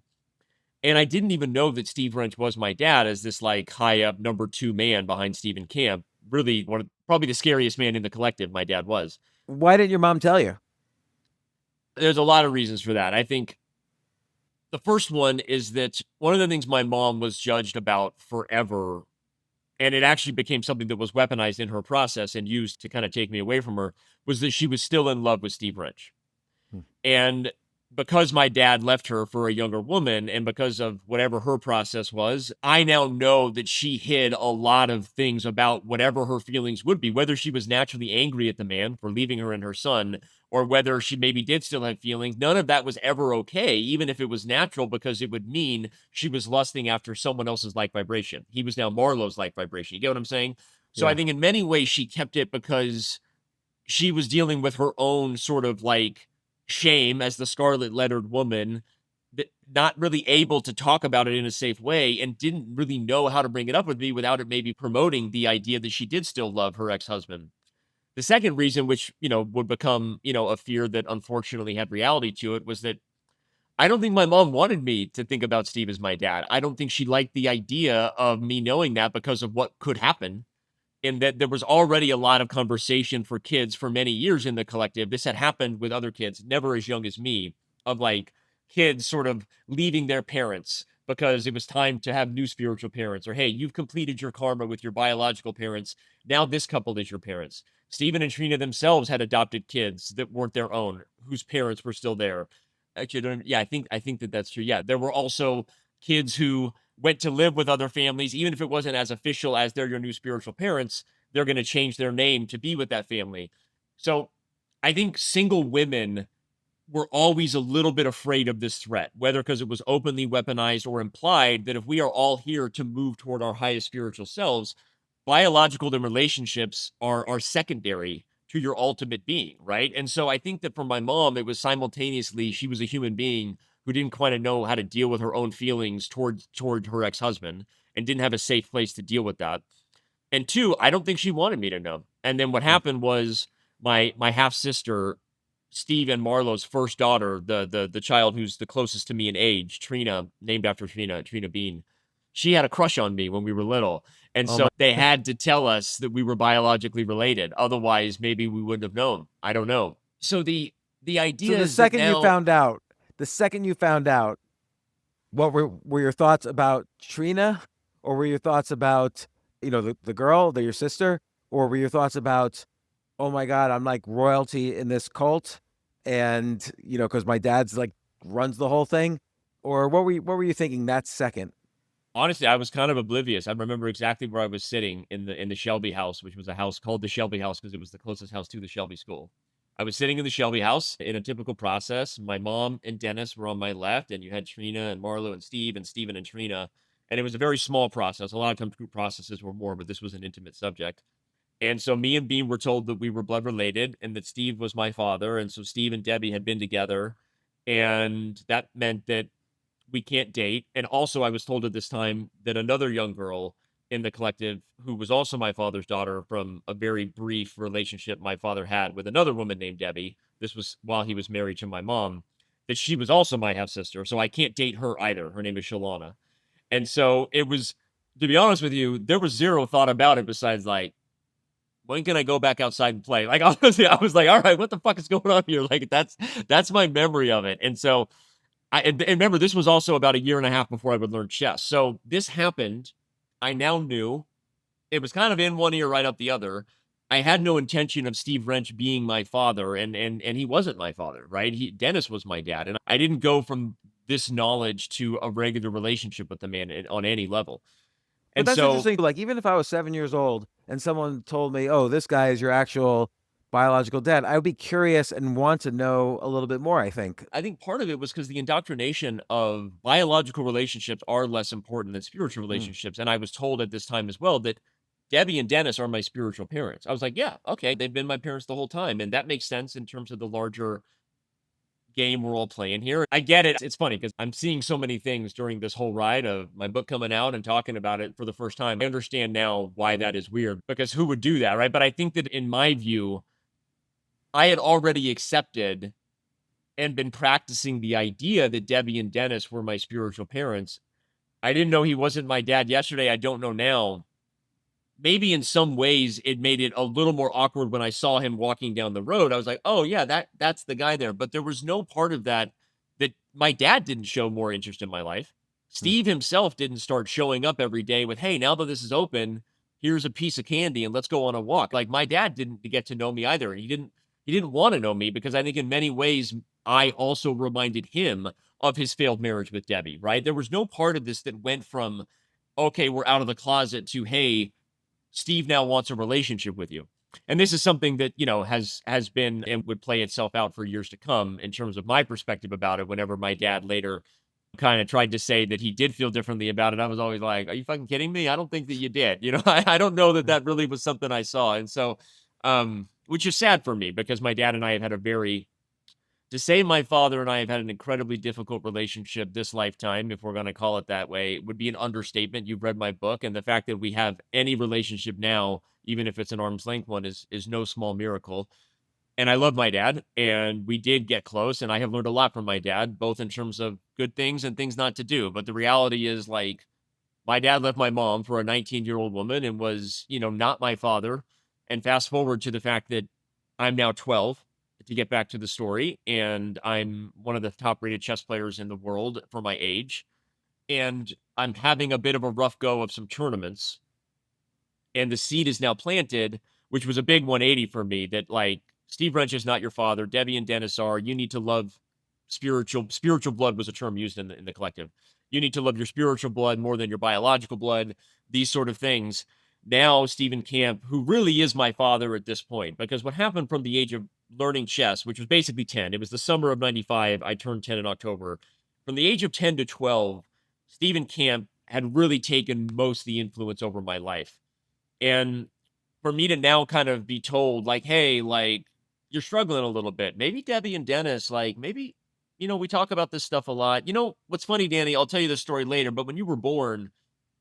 And I didn't even know that Steve Rensch was my dad as this like high up number 2 man behind Stephen Camp. Really one of probably the scariest man in the collective, my dad was. Why didn't your mom tell you? There's a lot of reasons for that. I think the first one is that one of the things my mom was judged about forever, and it actually became something that was weaponized in her process and used to kind of take me away from her, was that she was still in love with Steve Rensch. Hmm. And because my dad left her for a younger woman and because of whatever her process was, I now know that she hid a lot of things about whatever her feelings would be, whether she was naturally angry at the man for leaving her and her son, or whether she maybe did still have feelings. None of that was ever okay, even if it was natural, because it would mean she was lusting after someone else's like vibration. He was now Marlowe's like vibration. You get what I'm saying? So I Yeah. think in many ways she kept it because she was dealing with her own sort of like shame as the scarlet lettered woman, that not really able to talk about it in a safe way and didn't really know how to bring it up with me without it maybe promoting the idea that she did still love her ex-husband. The second reason, which, would become, a fear that unfortunately had reality to it, was that I don't think my mom wanted me to think about Steve as my dad. I don't think she liked the idea of me knowing that because of what could happen, in that there was already a lot of conversation for kids for many years in the collective. This had happened with other kids, never as young as me, of like kids sort of leaving their parents because it was time to have new spiritual parents, or hey, you've completed your karma with your biological parents. Now this couple is your parents. Stephen and Trina themselves had adopted kids that weren't their own, whose parents were still there. Actually, yeah, I think that that's true. Yeah, there were also kids who went to live with other families, even if it wasn't as official as they're your new spiritual parents, they're going to change their name to be with that family. So I think single women were always a little bit afraid of this threat, whether because it was openly weaponized or implied that if we are all here to move toward our highest spiritual selves, biological and relationships are secondary to your ultimate being, right? And so I think that for my mom, it was simultaneously she was a human being who didn't quite know how to deal with her own feelings toward her ex-husband and didn't have a safe place to deal with that. And two, I don't think she wanted me to know. And then what Hmm. happened was my half sister, Steve and Marlowe's first daughter, the child who's the closest to me in age, Trina, named after Trina Bean. She had a crush on me when we were little. And Oh so my. they had to tell us that we were biologically related. Otherwise, maybe we wouldn't have known. I don't know. So the So idea the is that second you now, found out, the second you found out, what were your thoughts about Trina, or were your thoughts about, the girl, your sister, or were your thoughts about, oh my God, I'm like royalty in this cult, and because my dad's like runs the whole thing, or what were you thinking that second? honestly, I was kind of oblivious. I remember exactly where I was sitting in the Shelby house, which was a house called the Shelby house because it was the closest house to the Shelby school. I was sitting in the Shelby house in a typical process. My mom and Dennis were on my left, and you had Trina and Marlo and Steve and Steven and Trina. And it was a very small process. A lot of times group processes were more, but this was an intimate subject. And so me and Bean were told that we were blood related and that Steve was my father. And so Steve and Debbie had been together. And that meant that we can't date. And also, I was told at this time that another young girl in the collective, who was also my father's daughter from a very brief relationship my father had with another woman named Debbie, this was while he was married to my mom, that she was also my half sister. So I can't date her either. Her name is Shalana. And so it was, to be honest with you, there was zero thought about it besides like, when can I go back outside and play? Like honestly, I was like, all right, what the fuck is going on here? Like that's my memory of it. And so and remember, this was also about a year and a half before I would learn chess. So this happened. I now knew it was kind of in one ear, right out the other. I had no intention of Steve Rensch being my father, and he wasn't my father, right? Dennis was my dad, and I didn't go from this knowledge to a regular relationship with the man on any level. But And that's so interesting. Like, even if I was 7 years old and someone told me, "Oh, this guy is your actual biological dad. I would be curious and want to know a little bit more, I think. I think part of it was because the indoctrination of biological relationships are less important than spiritual Mm. relationships. And I was told at this time as well that Debbie and Dennis are my spiritual parents. I was like, yeah, okay, they've been my parents the whole time. And that makes sense in terms of the larger game we're all playing here. I get it. It's funny because I'm seeing so many things during this whole ride of my book coming out and talking about it for the first time. I understand now why that is weird because who would do that, right? But I think that in my view, I had already accepted and been practicing the idea that Debbie and Dennis were my spiritual parents. I didn't know he wasn't my dad yesterday. I don't know now. Maybe in some ways it made it a little more awkward when I saw him walking down the road. I was like, "Oh yeah, that's the guy there." But there was no part of that that my dad didn't show more interest in my life. Mm. Steve himself didn't start showing up every day with, "Hey, now that this is open, here's a piece of candy and let's go on a walk." Like my dad didn't get to know me either. He didn't want to know me because I think in many ways I also reminded him of his failed marriage with Debbie, right? There was no part of this that went from, "Okay, we're out of the closet" to, "Hey, Steve now wants a relationship with you." And this is something that, has been and would play itself out for years to come in terms of my perspective about it. Whenever my dad later kind of tried to say that he did feel differently about it, I was always like, "Are you fucking kidding me? I don't think that you did." I don't know that that really was something I saw. And so, which is sad for me because my dad and I have had a very to say my father and I have had an incredibly difficult relationship this lifetime, if we're going to call it that way, would be an understatement. You've read my book, and the fact that we have any relationship now, even if it's an arm's length one, is no small miracle. And I love my dad, and we did get close, and I have learned a lot from my dad, both in terms of good things and things not to do. But the reality is, like, my dad left my mom for a 19-year-old woman and was, not my father. And fast forward to the fact that I'm now 12 to get back to the story, and I'm one of the top rated chess players in the world for my age. And I'm having a bit of a rough go of some tournaments and the seed is now planted, which was a big 180 for me that like Steve Rensch is not your father. Debbie and Dennis are. You need to love spiritual blood was a term used in the collective. You need to love your spiritual blood more than your biological blood, these sort of things. Now, Stephen Camp, who really is my father at this point, because what happened from the age of learning chess, which was basically 10, it was the summer of 95. I turned 10 in October. From the age of 10 to 12, Stephen Camp had really taken most of the influence over my life. And for me to now kind of be told, like, "Hey, like, you're struggling a little bit. Maybe Debbie and Dennis, like, maybe, we talk about this stuff a lot." What's funny, Danny, I'll tell you this story later, but when you were born,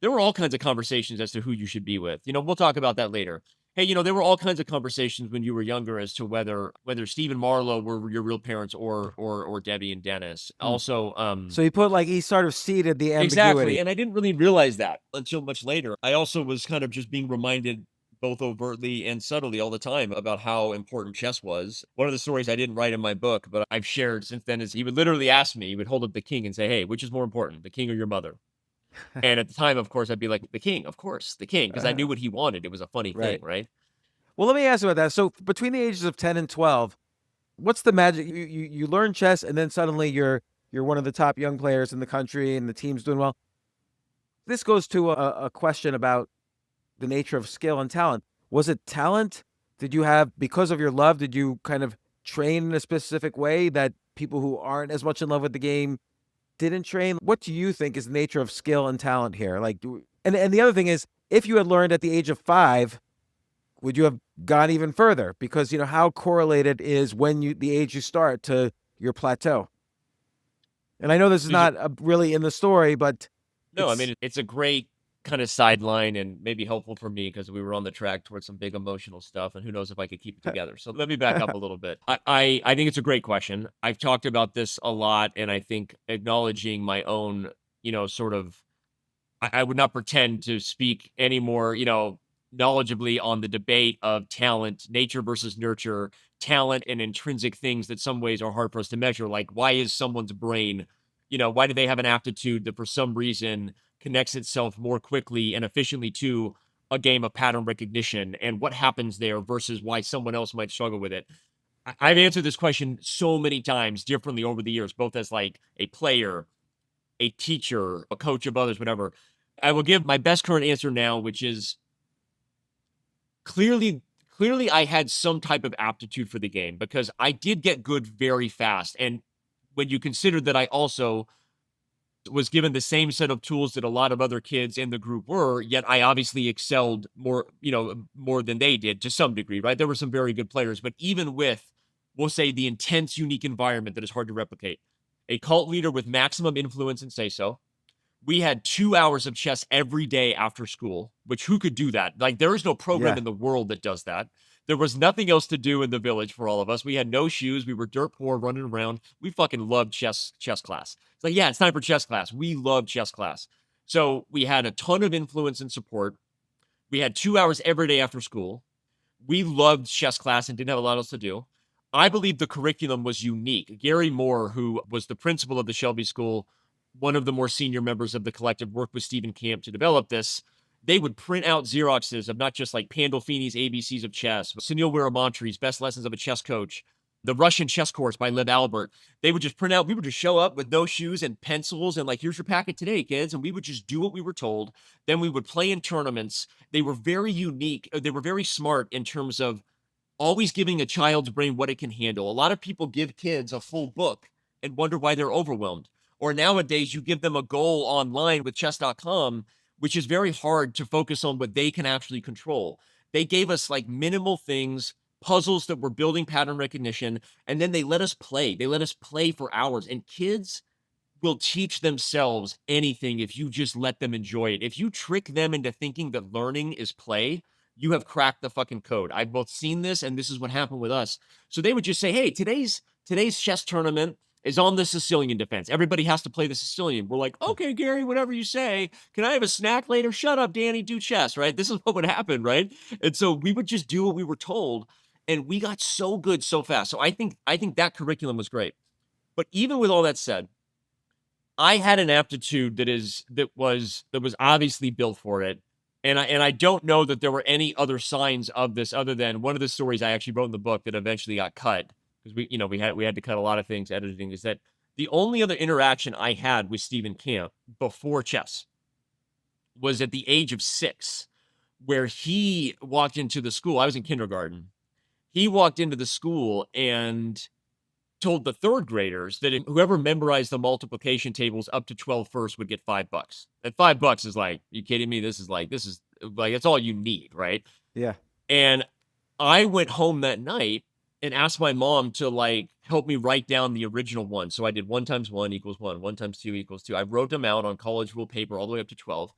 there were all kinds of conversations as to who you should be with. We'll talk about that later. Hey, there were all kinds of conversations when you were younger as to whether Steve and Marlo were your real parents or Debbie and Dennis. Mm. Also, So he sort of seeded the exactly, ambiguity. and I didn't really realize that until much later. I also was kind of just being reminded both overtly and subtly all the time about how important chess was. One of the stories I didn't write in my book, but I've shared since then is he would literally ask me, he would hold up the king and say, "Hey, which is more important, the king or your mother?" And at the time, of course, I'd be like, "The king, of course, the king," because I knew what he wanted. It was a funny thing, Right. right? Well, let me ask you about that. So between the ages of 10 and 12, what's the magic? You learn chess and then suddenly you're one of the top young players in the country and the team's doing well. This goes to a question about the nature of skill and talent. Was it talent? Did you have, because of your love, did you kind of train in a specific way that people who aren't as much in love with the game didn't train? What do you think is the nature of skill and talent here? And the other thing is, if you had learned at the age of 5, would you have gone even further? Because how correlated is the age you start to your plateau? And I know this is These are not really in the story, but No, I it's mean, it's a great kind of sideline and maybe helpful for me because we were on the track towards some big emotional stuff, and who knows if I could keep it together. So let me back up a little bit. I think it's a great question. I've talked about this a lot, and I think acknowledging my own, sort of I would not pretend to speak any more, knowledgeably on the debate of talent, nature versus nurture, talent and intrinsic things that some ways are hard for us to measure. Like, why is someone's brain, why do they have an aptitude that for some reason connects itself more quickly and efficiently to a game of pattern recognition and what happens there versus why someone else might struggle with it? I've answered this question so many times differently over the years, both as like a player, a teacher, a coach of others, whatever. I will give my best current answer now, which is clearly clearly I had some type of aptitude for the game because I did get good very fast. And when you consider that I also was given the same set of tools that a lot of other kids in the group were, yet I obviously excelled more, more than they did to some degree, right? There were some very good players, but even with, we'll say, the intense, unique environment that is hard to replicate, a cult leader with maximum influence and say so, we had 2 hours of chess every day after school, which who could do that? Like, there is no program Yeah. in the world that does that. There was nothing else to do in the village for all of us. We had no shoes. We were dirt poor, running around. We fucking loved chess class. It's like, yeah, it's time for chess class. We loved chess class. So we had a ton of influence and support. We had 2 hours every day after school. We loved chess class and didn't have a lot else to do. I believe the curriculum was unique. Gary Moore, who was the principal of the Shelby School, one of the more senior members of the collective, worked with Stephen Camp to develop this. They would print out Xeroxes of not just like Pandolfini's ABCs of chess, but Sunil Viramontri's Best Lessons of a Chess Coach, the Russian Chess Course by Lev Albert. They would just print out, we would just show up with no shoes and pencils and like, here's your packet today, kids. And we would just do what we were told. Then we would play in tournaments. They were very unique. They were very smart in terms of always giving a child's brain what it can handle. A lot of people give kids a full book and wonder why they're overwhelmed. Or nowadays, you give them a goal online with chess.com, which is very hard to focus on what they can actually control. They gave us like minimal things, puzzles that were building pattern recognition, and then they let us play. They let us play for hours. And kids will teach themselves anything if you just let them enjoy it. If you trick them into thinking that learning is play, you have cracked the fucking code. I've both seen this and this is what happened with us. So they would just say, "Hey, today's chess tournament is on the Sicilian defense. Everybody has to play the Sicilian." We're like, "Okay, Gary, whatever you say. Can I have a snack later? Shut up, Danny, do chess," right? This is what would happen, right? And so we would just do what we were told and we got so good so fast. So I think that curriculum was great. But even with all that said, I had an aptitude that was obviously built for it. And I don't know that there were any other signs of this other than one of the stories I actually wrote in the book that eventually got cut because we had to cut a lot of things editing is that the only other interaction I had with Stephen Camp before chess was at the age of 6 where he walked into the school. I was in kindergarten. He walked into the school and told the third graders that whoever memorized the multiplication tables up to 12 first would get $5. And $5 is like, you kidding me? This is like, it's all you need, right? Yeah. And I went home that night and asked my mom to like help me write down the original one. So I did 1 times 1 equals 1, 1 times 2 equals 2. I wrote them out on college rule paper all the way up to 12.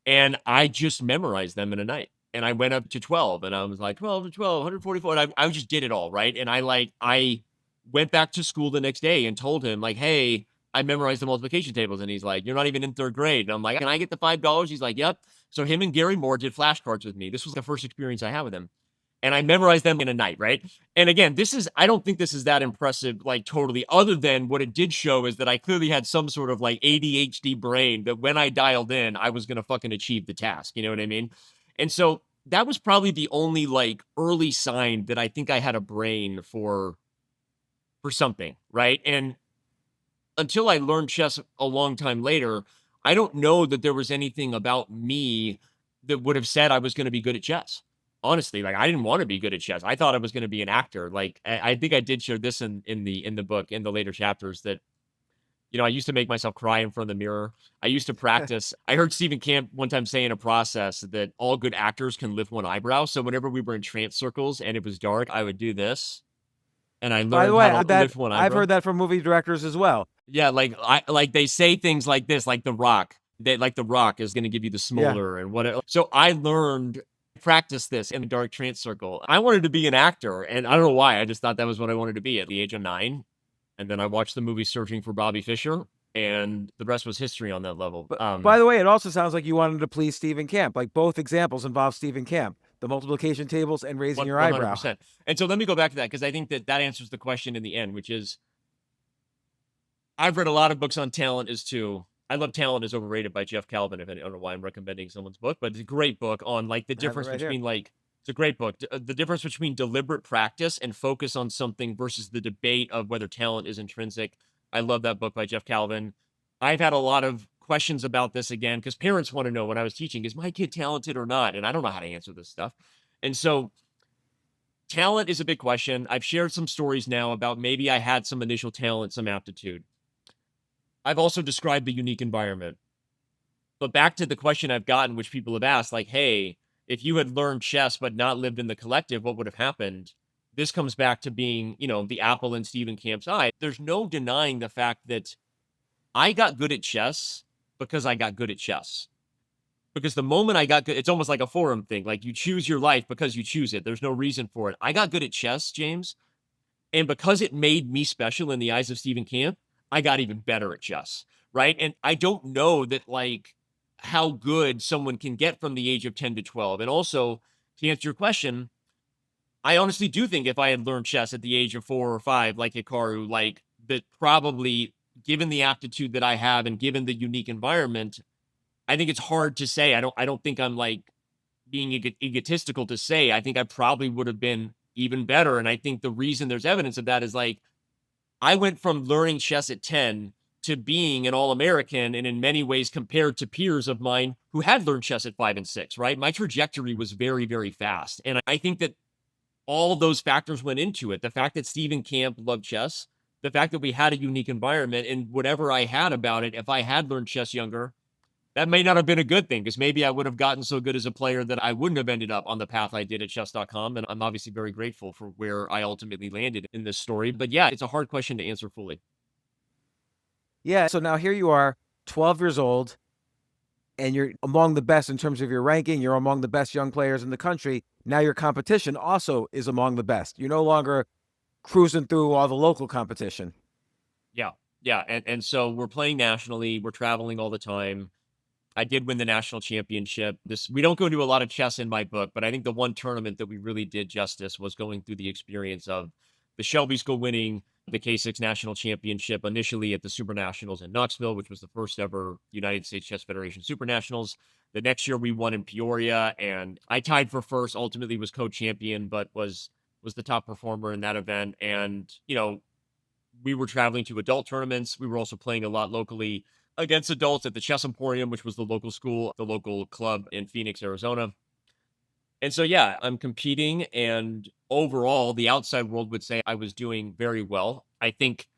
And I just memorized them in a night. And I went up to 12 and I was like 12 to 12, 144. And I just did it all, right? And I went back to school the next day and told him, like, hey, I memorized the multiplication tables. And he's like, you're not even in 3rd grade. And I'm like, can I get the $5? He's like, yep. So him and Gary Moore did flashcards with me. This was the first experience I had with him. And I memorized them in a night, right? And again, I don't think this is that impressive, like totally, other than what it did show is that I clearly had some sort of like ADHD brain that when I dialed in, I was going to fucking achieve the task. You know what I mean? And so that was probably the only like early sign that I think I had a brain for something, right? And until I learned chess a long time later, I don't know that there was anything about me that would have said I was going to be good at chess. Honestly, like I didn't want to be good at chess. I thought I was going to be an actor. Like I think I did share this in the book in the later chapters that I used to make myself cry in front of the mirror. I used to practice. I heard Stephen Camp one time say in a process that all good actors can lift one eyebrow. So whenever we were in trance circles and it was dark, I would do this, and I By the learned way, how to lift one I've eyebrow. heard that from movie directors as well. Yeah, like they say things like this, like The Rock. They like The Rock is gonna give you the Yeah. smolder and whatever. So I learned practice this in the dark trance circle. I wanted to be an actor, and I don't know why. I just thought that was what I wanted to be at the age of 9. And then I watched the movie Searching for Bobby Fischer, and the rest was history on that level. But by the way, it also sounds like you wanted to please Stephen Camp. Like both examples involve Stephen Camp, the multiplication tables and raising your eyebrow. 100%. And so let me go back to that because I think that answers the question in the end, which is I've read a lot of books on talent as too. I love Talent is Overrated by Jeff Calvin. I don't know why I'm recommending someone's book, but it's a great book on like the I have it difference right here. between like it's a great book. The difference between deliberate practice and focus on something versus the debate of whether talent is intrinsic. I love that book by Jeff Calvin. I've had a lot of questions about this again because parents want to know when I was teaching, is my kid talented or not? And I don't know how to answer this stuff. And so Talent is a big question. I've shared some stories now about maybe I had some initial talent, some aptitude. I've also described the unique environment. But back to the question I've gotten, which people have asked, like, hey, if you had learned chess but not lived in the collective, what would have happened? This comes back to being, the apple in Stephen Camp's eye. There's no denying the fact that I got good at chess because I got good at chess. Because the moment I got good, it's almost like a forum thing. Like you choose your life because you choose it. There's no reason for it. I got good at chess, James. And because it made me special in the eyes of Stephen Camp, I got even better at chess. Right. And I don't know that like how good someone can get from the age of 10 to 12. And also, to answer your question, I honestly do think if I had learned chess at the age of 4 or 5, like Hikaru, like that probably given the aptitude that I have and given the unique environment, I think it's hard to say. I don't think I'm like being egotistical to say. I think I probably would have been even better. And I think the reason there's evidence of that is like I went from learning chess at 10 to being an All-American and in many ways compared to peers of mine who had learned chess at 5 and 6, right? My trajectory was very, very fast. And I think that all those factors went into it. The fact that Stephen Camp loved chess, the fact that we had a unique environment, and whatever I had about it, if I had learned chess younger, that may not have been a good thing because maybe I would have gotten so good as a player that I wouldn't have ended up on the path I did at chess.com. And I'm obviously very grateful for where I ultimately landed in this story. But yeah, it's a hard question to answer fully. Yeah. So now here you are, 12 years old, and you're among the best in terms of your ranking. You're among the best young players in the country. Now your competition also is among the best. You're no longer cruising through all the local competition. Yeah. Yeah. And so we're playing nationally, we're traveling all the time. I did win the national championship. We don't go into a lot of chess in my book, but I think the one tournament that we really did justice was going through the experience of the Shelby School winning the K6 national championship initially at the Super Nationals in Knoxville, which was the first ever United States Chess Federation Super Nationals. The next year we won in Peoria, and I tied for first. Ultimately, was co-champion, but was the top performer in that event. And we were traveling to adult tournaments. We were also playing a lot locally against adults at the Chess Emporium, which was the local school, the local club in Phoenix, Arizona. And so, yeah, I'm competing. And overall, the outside world would say I was doing very well. I think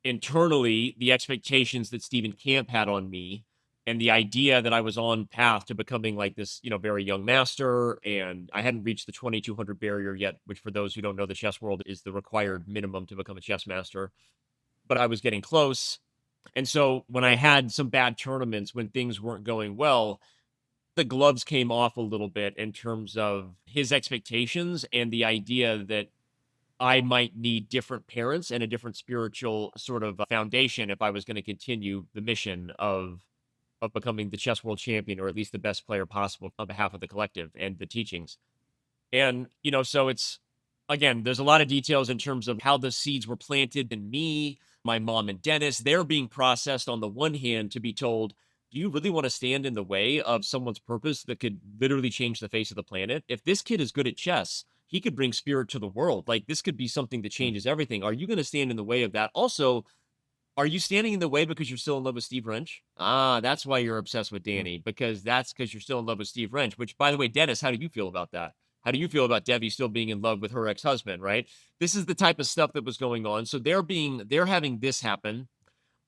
internally, the expectations that Stephen Camp had on me and the idea that I was on path to becoming like this, very young master. And I hadn't reached the 2200 barrier yet, which for those who don't know, the chess world is the required minimum to become a chess master. But I was getting close. And so when I had some bad tournaments, when things weren't going well, the gloves came off a little bit in terms of his expectations and the idea that I might need different parents and a different spiritual sort of foundation if I was going to continue the mission of becoming the chess world champion or at least the best player possible on behalf of the collective and the teachings. And, so it's, again, there's a lot of details in terms of how the seeds were planted in me, my mom and Dennis. They're being processed on the one hand to be told, do you really want to stand in the way of someone's purpose that could literally change the face of the planet? If this kid is good at chess, he could bring spirit to the world. Like this could be something that changes everything. Are you going to stand in the way of that? Also, are you standing in the way because you're still in love with Steve Rensch? Ah, that's why you're obsessed with Danny, because you're still in love with Steve Rensch, which, by the way, Dennis, how do you feel about that? How do you feel about Debbie still being in love with her ex-husband, right? This is the type of stuff that was going on. So they're having this happen.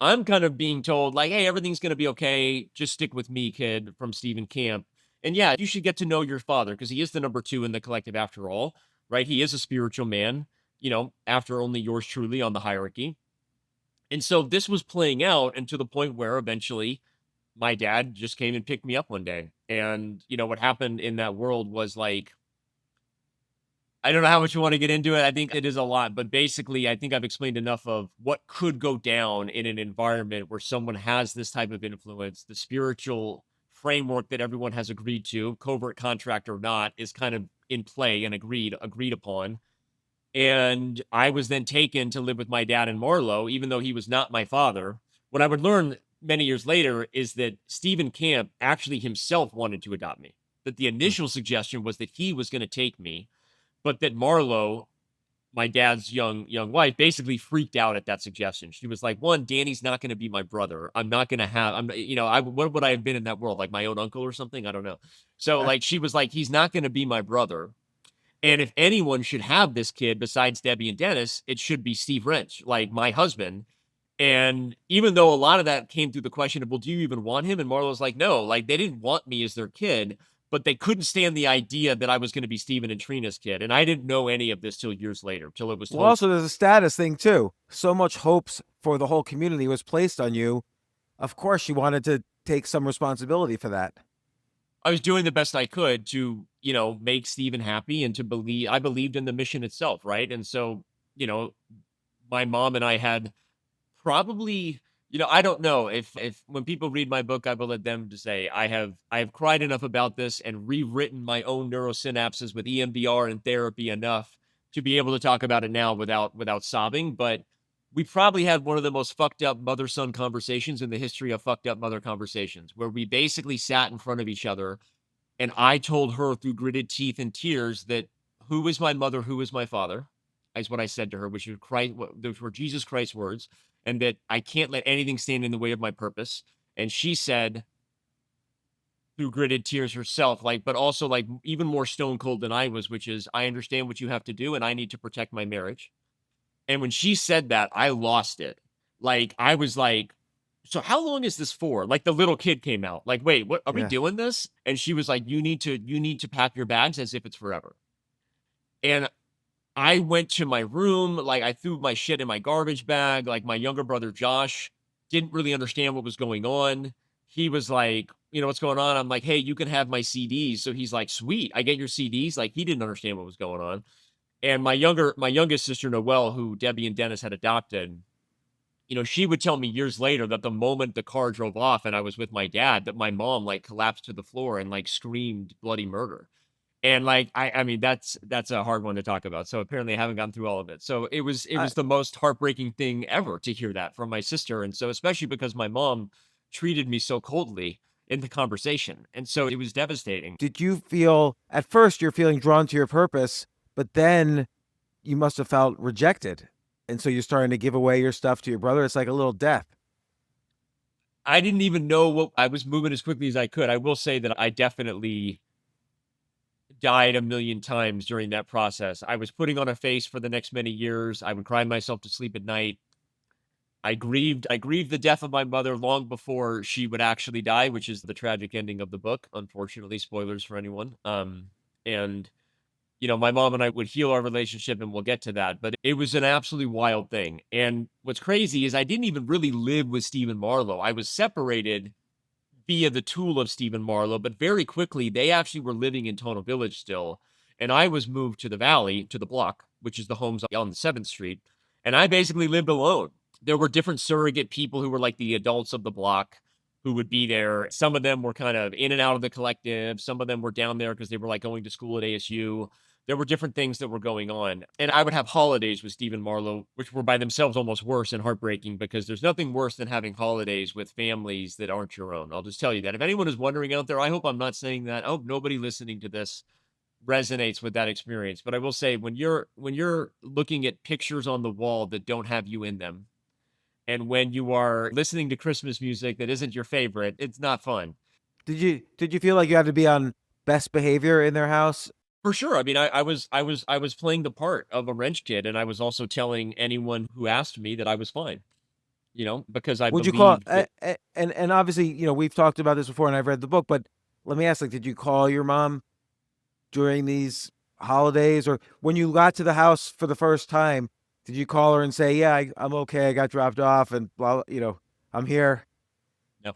I'm kind of being told, like, hey, everything's going to be okay. Just stick with me, kid, from Stephen Camp. And yeah, you should get to know your father because he is the number 2 in the collective after all, right? He is a spiritual man, after only yours truly on the hierarchy. And so this was playing out and to the point where eventually my dad just came and picked me up one day. And, what happened in that world was like, I don't know how much you want to get into it. I think it is a lot, but basically, I think I've explained enough of what could go down in an environment where someone has this type of influence. The spiritual framework that everyone has agreed to, covert contract or not, is kind of in play and agreed upon. And I was then taken to live with my dad in Marlow, even though he was not my father. What I would learn many years later is that Stephen Camp actually himself wanted to adopt me. That the initial suggestion was that he was going to take me, but that Marlow, my dad's young wife, basically freaked out at that suggestion. She was like, "One, Danny's not going to be my brother. I'm not going to have. what would I have been in that world? Like my own uncle or something? I don't know." So like she was like, "He's not going to be my brother." And if anyone should have this kid besides Debbie and Dennis, it should be Steve Rensch, like my husband. And even though a lot of that came through the question of, well, do you even want him? And Marlo's like, no, like they didn't want me as their kid, but they couldn't stand the idea that I was going to be Steven and Trina's kid. And I didn't know any of this till years later, till it was Well, told. also there's a status thing too. So much hopes for the whole community was placed on you. Of course, you wanted to take some responsibility for that. I was doing the best I could to, make Steven happy and to believe, I believed in the mission itself. Right. And so, my mom and I had probably, I don't know if when people read my book, I will let them to say I have cried enough about this and rewritten my own neurosynapses with EMDR and therapy enough to be able to talk about it now without sobbing. But we probably had one of the most fucked up mother-son conversations in the history of fucked up mother conversations, where we basically sat in front of each other and I told her through gritted teeth and tears that who is my mother, who is my father, is what I said to her, which was Christ, those were Jesus Christ's words, and that I can't let anything stand in the way of my purpose. And she said, through gritted tears herself, like, but also like even more stone cold than I was, which is, I understand what you have to do, and I need to protect my marriage. And when she said that, I lost it. Like, I was like, so how long is this for? Like the little kid came out, like, wait, what are we Yeah. doing this? And she was like, you need to pack your bags as if it's forever. And I went to my room, like I threw my shit in my garbage bag. Like my younger brother Josh didn't really understand what was going on. He was like, what's going on? I'm like, hey, you can have my CDs. So he's like, sweet, I get your CDs. Like he didn't understand what was going on. And my youngest sister Noelle, who Debbie and Dennis had adopted, she would tell me years later that the moment the car drove off and I was with my dad, that my mom like collapsed to the floor and like screamed bloody murder. And like I mean that's a hard one to talk about. So apparently I haven't gone through all of it. So it was the most heartbreaking thing ever to hear that from my sister. And so especially because my mom treated me so coldly in the conversation. And so it was devastating. Did you feel at first you're feeling drawn to your purpose, but then you must have felt rejected. And so you're starting to give away your stuff to your brother. It's like a little death. I didn't even know what I was moving as quickly as I could. I will say that I definitely died a million times during that process. I was putting on a face for the next many years. I would cry myself to sleep at night. I grieved the death of my mother long before she would actually die, which is the tragic ending of the book. Unfortunately, spoilers for anyone. And my mom and I would heal our relationship, and we'll get to that. But it was an absolutely wild thing. And what's crazy is I didn't even really live with Stephen Marlowe. I was separated via the tool of Stephen Marlowe, but very quickly they actually were living in Tonal Village still. And I was moved to the valley, to the block, which is the homes on 7th Street. And I basically lived alone. There were different surrogate people who were like the adults of the block who would be there. Some of them were kind of in and out of the collective. Some of them were down there because they were like going to school at ASU. There were different things that were going on. And I would have holidays with Stephen Marlowe, which were by themselves almost worse and heartbreaking, because there's nothing worse than having holidays with families that aren't your own. I'll just tell you that. If anyone is wondering out there, I hope I'm not saying that. I hope nobody listening to this resonates with that experience. But I will say, when you're looking at pictures on the wall that don't have you in them, and when you are listening to Christmas music that isn't your favorite, it's not fun. Did you feel like you had to be on best behavior in their house? For sure. I mean, I was playing the part of a wrench kid, and I was also telling anyone who asked me that I was fine, because I Would you call believed that. and obviously, we've talked about this before and I've read the book, but let me ask, like, did you call your mom during these holidays, or when you got to the house for the first time, did you call her and say, "Yeah, I'm okay. I got dropped off and blah, I'm here." No,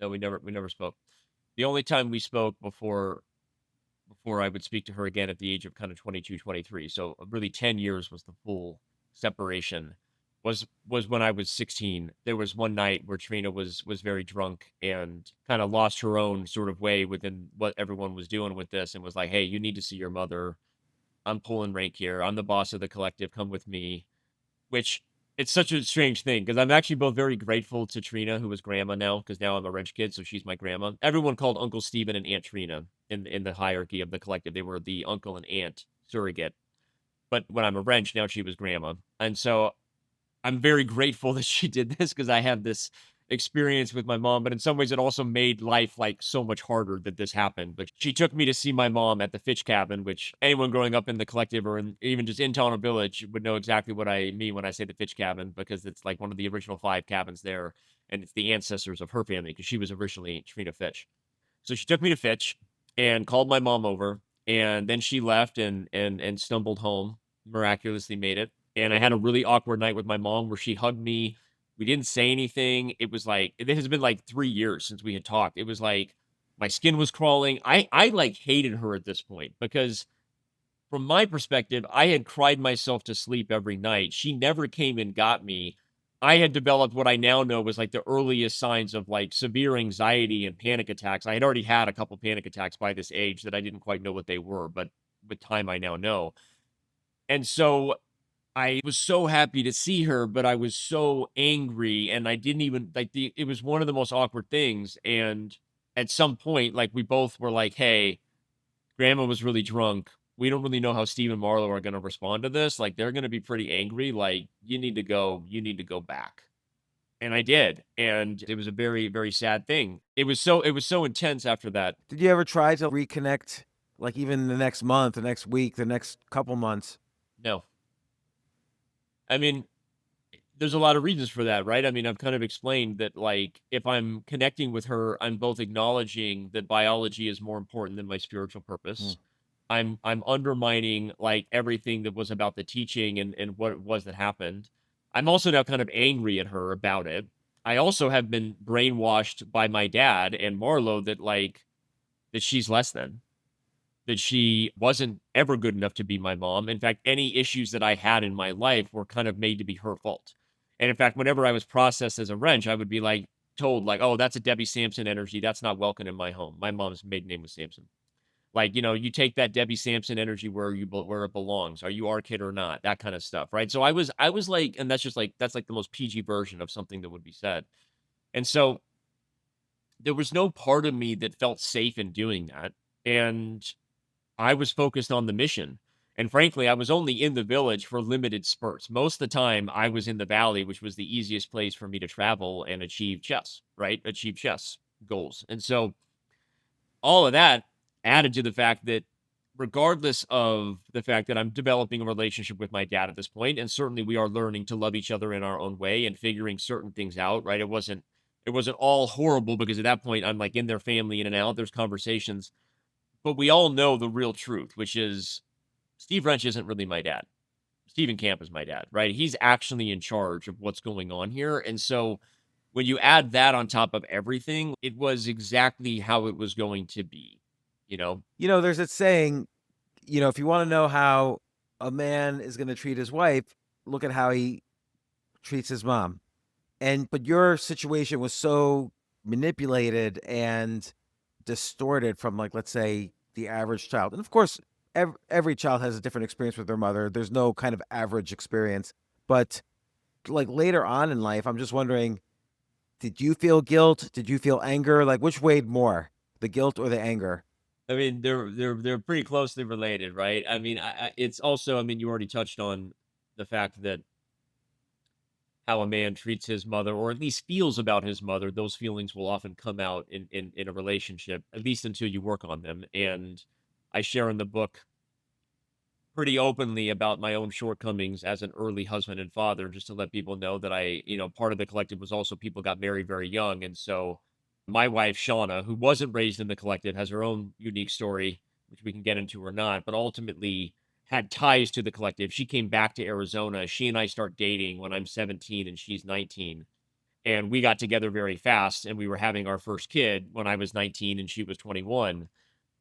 no, we never spoke. The only time we spoke before I would speak to her again at the age of kind of 22, 23. So really 10 years was the full separation, was when I was 16. There was one night where Trina was very drunk and kind of lost her own sort of way within what everyone was doing with this, and was like, hey, you need to see your mother. I'm pulling rank here. I'm the boss of the collective. Come with me. Which, it's such a strange thing, because I'm actually both very grateful to Trina, who is grandma now, because now I'm a wrench kid, so she's my grandma. Everyone called Uncle Steven and Aunt Trina in the hierarchy of the collective. They were the uncle and aunt surrogate. But when I'm a wrench, now she was grandma. And so I'm very grateful that she did this, because I have this experience with my mom, but in some ways it also made life like so much harder that this happened. But she took me to see my mom at the Fitch cabin, which anyone growing up in the collective or even just in Town Village would know exactly what I mean when I say the Fitch cabin, because it's like one of the original 5 cabins there. And it's the ancestors of her family because she was originally Trina Fitch. So she took me to Fitch and called my mom over, and then she left and stumbled home, miraculously made it. And I had a really awkward night with my mom where she hugged me. We didn't say anything. It was like it has been like 3 years since we had talked. It was like my skin was crawling. I like hated her at this point because from my perspective, I had cried myself to sleep every night. She never came and got me. I had developed what I now know was like the earliest signs of like severe anxiety and panic attacks. I had already had a couple panic attacks by this age that I didn't quite know what they were, but with time I now know. And so I was so happy to see her, but I was so angry and I didn't even like it was one of the most awkward things. And at some point, like we both were like, hey, grandma was really drunk. We don't really know how Steve and Marlo are going to respond to this. Like, they're going to be pretty angry. Like, you need to go back. And I did. And it was a very, very sad thing. It was so intense after that. Did you ever try to reconnect, like even the next month, the next week, the next couple months? No. I mean, there's a lot of reasons for that, right? I mean, I've kind of explained that, like, if I'm connecting with her, I'm both acknowledging that biology is more important than my spiritual purpose. Mm. I'm undermining like everything that was about the teaching and what it was that happened. I'm also now kind of angry at her about it. I also have been brainwashed by my dad and Marlo that like that she's less than, that she wasn't ever good enough to be my mom. In fact, any issues that I had in my life were kind of made to be her fault. And in fact, whenever I was processed as a wrench, I would be like told like, "Oh, that's a Debbie Sampson energy. That's not welcome in my home." My mom's maiden name was Sampson. Like, you know, you take that Debbie Sampson energy where it belongs. Are you our kid or not? That kind of stuff, right? So I was like, and that's just like that's like the most PG version of something that would be said. And so there was no part of me that felt safe in doing that. And I was focused on the mission. And frankly, I was only in the village for limited spurts. Most of the time, I was in the valley, which was the easiest place for me to travel and achieve chess, right? Achieve chess goals. And so all of that added to the fact that regardless of the fact that I'm developing a relationship with my dad at this point, and certainly we are learning to love each other in our own way and figuring certain things out, right? It wasn't all horrible because at that point I'm like in their family in and out. There's conversations, but we all know the real truth, which is Steve Rensch isn't really my dad. Stephen Camp is my dad, right? He's actually in charge of what's going on here. And so when you add that on top of everything, it was exactly how it was going to be, you know? You know, there's that saying, you know, if you want to know how a man is going to treat his wife, look at how he treats his mom. But your situation was so manipulated and distorted from, like, let's say, the average child. And of course, every child has a different experience with their mother. There's no kind of average experience. But like later on in life, I'm just wondering, did you feel guilt? Did you feel anger? Like, which weighed more, the guilt or the anger? I mean, they're pretty closely related, right? I mean, it's also, I mean, you already touched on the fact that how a man treats his mother, or at least feels about his mother, those feelings will often come out in a relationship, at least until you work on them. And I share in the book pretty openly about my own shortcomings as an early husband and father, just to let people know that part of the collective was also people got married very young. And so my wife, Shauna, who wasn't raised in the collective, has her own unique story, which we can get into or not, but ultimately had ties to the collective. She came back to Arizona. She and I start dating when I'm 17 and she's 19. And we got together very fast and we were having our first kid when I was 19 and she was 21,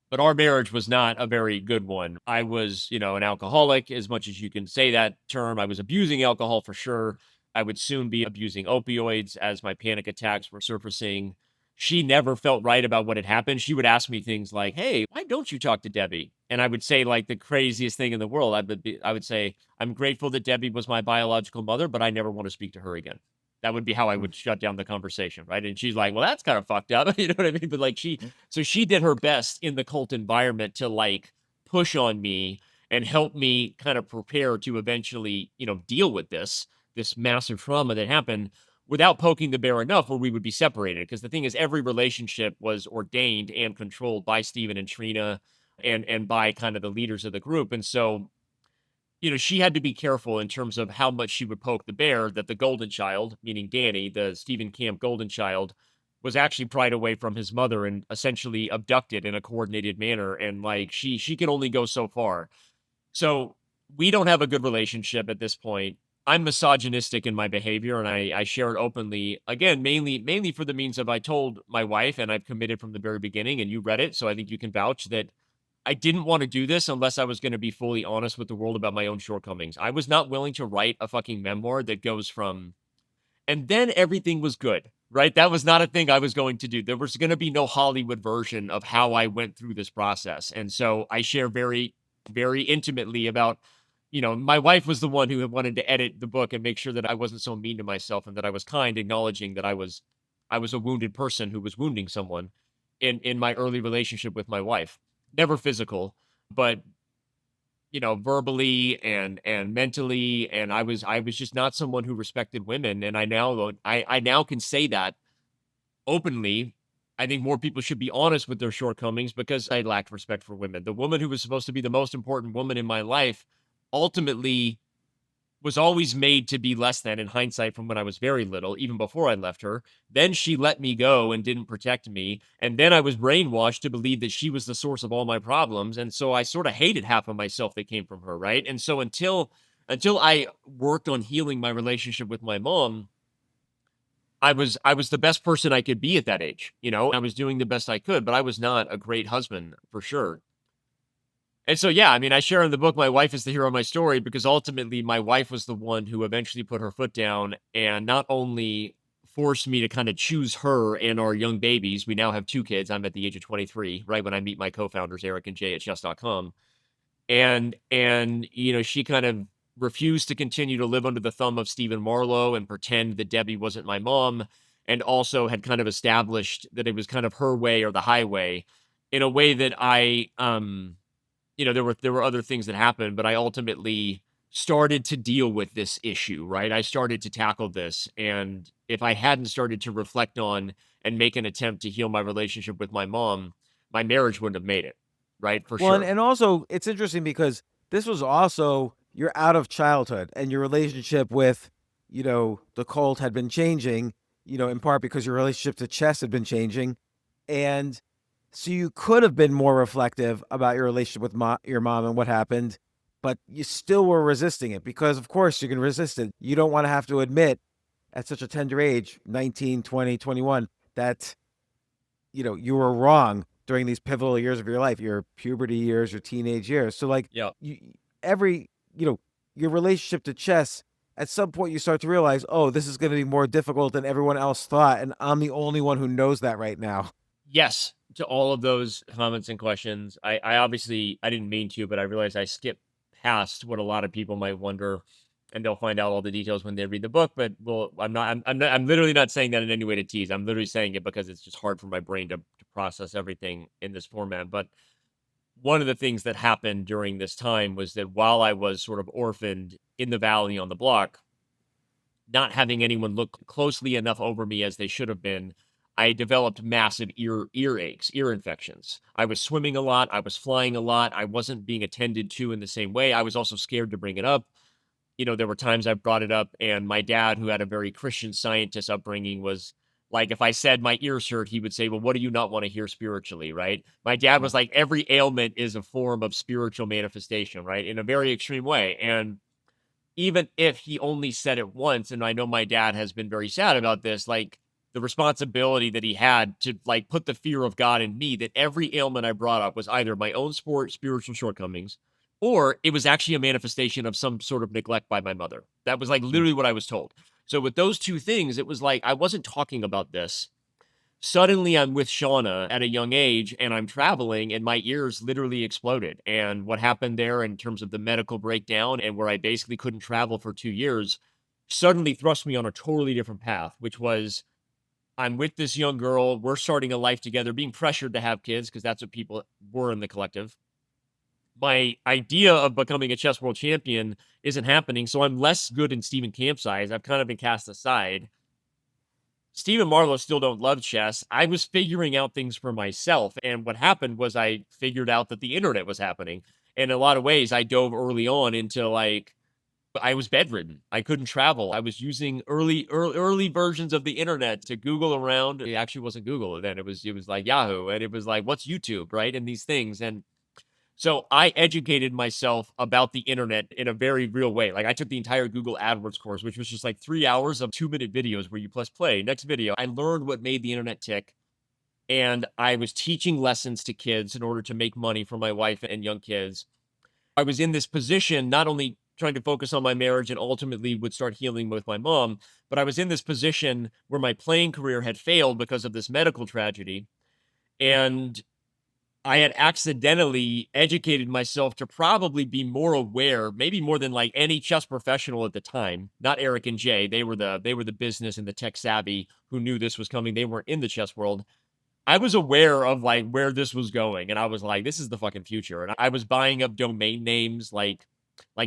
but our marriage was not a very good one. I was, you know, an alcoholic, as much as you can say that term. I was abusing alcohol for sure. I would soon be abusing opioids as my panic attacks were surfacing. She never felt right about what had happened. She would ask me things like, "Hey, why don't you talk to Debbie?" And I would say like the craziest thing in the world. I would say, "I'm grateful that Debbie was my biological mother, but I never want to speak to her again." That would be how I would shut down the conversation, right? And she's like, "Well, that's kind of fucked up." You know what I mean? But like so she did her best in the cult environment to like push on me and help me kind of prepare to eventually, you know, deal with this massive trauma that happened, without poking the bear enough where we would be separated. Because the thing is, every relationship was ordained and controlled by Steven and Trina and by kind of the leaders of the group. And so, she had to be careful in terms of how much she would poke the bear that the golden child, meaning Danny, the Stephen Camp golden child, was actually pried away from his mother and essentially abducted in a coordinated manner. And like she can only go so far. So we don't have a good relationship at this point. I'm misogynistic in my behavior and I share it openly. Again, mainly for the means of I told my wife and I've committed from the very beginning, and you read it, so I think you can vouch that I didn't want to do this unless I was going to be fully honest with the world about my own shortcomings. I was not willing to write a fucking memoir that goes from and then everything was good, right? That was not a thing I was going to do. There was going to be no Hollywood version of how I went through this process. And so I share very, very intimately about, my wife was the one who had wanted to edit the book and make sure that I wasn't so mean to myself and that I was kind, acknowledging that I was a wounded person who was wounding someone in my early relationship with my wife. Never physical, but verbally and mentally, and I was just not someone who respected women, and I now can say that openly. I think more people should be honest with their shortcomings because I lacked respect for women. The woman who was supposed to be the most important woman in my life ultimately was always made to be less than in hindsight from when I was very little, even before I left her. Then she let me go and didn't protect me. And then I was brainwashed to believe that she was the source of all my problems. And so I sort of hated half of myself that came from her, right? And so until I worked on healing my relationship with my mom, I was the best person I could be at that age. I was doing the best I could, but I was not a great husband for sure. And so, yeah, I mean, I share in the book, my wife is the hero of my story because ultimately my wife was the one who eventually put her foot down and not only forced me to kind of choose her and our young babies. We now have 2 kids. I'm at the age of 23, right when I meet my co-founders, Eric and Jay at chess.com. And she kind of refused to continue to live under the thumb of Stephen Marlowe and pretend that Debbie wasn't my mom, and also had kind of established that it was kind of her way or the highway in a way that there were other things that happened, but I ultimately started to deal with this issue, right? I started to tackle this. And if I hadn't started to reflect on and make an attempt to heal my relationship with my mom, my marriage wouldn't have made it, right? For Well, sure. and also it's interesting because this was also you're out of childhood and your relationship with, the cult had been changing, in part because your relationship to chess had been changing. And so you could have been more reflective about your relationship with your mom and what happened, but you still were resisting it because, of course, you can resist it. You don't want to have to admit at such a tender age, 19, 20, 21, that you were wrong during these pivotal years of your life, your puberty years, your teenage years. So like Yeah. you every, your relationship to chess, at some point you start to realize, oh, this is going to be more difficult than everyone else thought. And I'm the only one who knows that right now. Yes, to all of those comments and questions. I obviously I didn't mean to, but I realized I skipped past what a lot of people might wonder, and they'll find out all the details when they read the book. But well, I'm literally not saying that in any way to tease. I'm literally saying it because it's just hard for my brain to process everything in this format. But one of the things that happened during this time was that while I was sort of orphaned in the valley on the block, not having anyone look closely enough over me as they should have been, I developed massive earaches, ear infections. I was swimming a lot, I was flying a lot, I wasn't being attended to in the same way. I was also scared to bring it up. There were times I brought it up, and my dad, who had a very Christian Scientist upbringing, was like, if I said my ears hurt, he would say, "Well, what do you not want to hear spiritually?" Right? My dad Yeah. was like, every ailment is a form of spiritual manifestation, right? In a very extreme way. And even if he only said it once, and I know my dad has been very sad about this, like the responsibility that he had to like put the fear of God in me, that every ailment I brought up was either my own spiritual shortcomings, or it was actually a manifestation of some sort of neglect by my mother. That was like Mm. literally what I was told. So with those two things, it was like I wasn't talking about this. Suddenly I'm with Shauna at a young age and I'm traveling and my ears literally exploded. And what happened there in terms of the medical breakdown and where I basically couldn't travel for 2 years suddenly thrust me on a totally different path, which was I'm with this young girl. We're starting a life together, being pressured to have kids because that's what people were in the collective. My idea of becoming a chess world champion isn't happening. So I'm less good in Stephen Camp's eyes. I've kind of been cast aside. Steve and Marlo still don't love chess. I was figuring out things for myself. And what happened was I figured out that the internet was happening. And in a lot of ways, I dove early on into like, I was bedridden. I couldn't travel. I was using early versions of the internet to Google around. It actually wasn't Google then. It was like Yahoo, and it was like, what's YouTube, right? And these things. And so I educated myself about the internet in a very real way. Like I took the entire Google AdWords course, which was just like 3 hours of 2-minute videos where you press play, next video. I learned what made the internet tick. And I was teaching lessons to kids in order to make money for my wife and young kids. I was in this position, not only trying to focus on my marriage and ultimately would start healing with my mom, but I was in this position where my playing career had failed because of this medical tragedy. And I had accidentally educated myself to probably be more aware, maybe more than like any chess professional at the time. Not Eric and Jay. They were the business and the tech savvy who knew this was coming. They weren't in the chess world. I was aware of like where this was going, and I was like, this is the fucking future. And I was buying up domain names like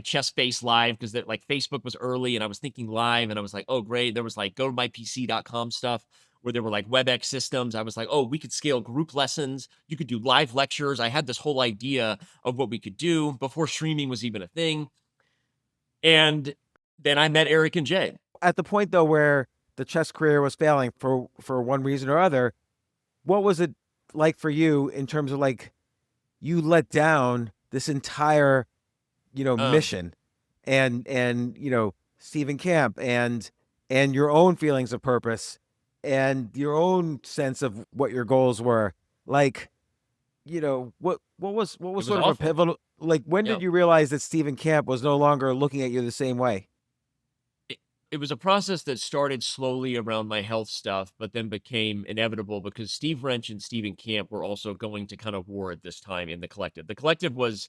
Chess Face Live because that like Facebook was early and I was thinking live and I was like, oh great. There was like go to mypc.com stuff where there were like WebEx systems. I was like, oh, we could scale group lessons. You could do live lectures. I had this whole idea of what we could do before streaming was even a thing. And then I met Eric and Jay. At the point though where the chess career was failing for one reason or other, what was it like for you in terms of like you let down this entire, Uh, mission and Stephen Camp and your own feelings of purpose and your own sense of what your goals were. Like, what was it was sort of a awful. pivotal, like when Yeah. did you realize that Stephen Camp was no longer looking at you the same way? it, it was a process that started slowly around my health stuff, but then became inevitable because Steve Rensch and Stephen Camp were also going to kind of war at this time in the collective. The collective was,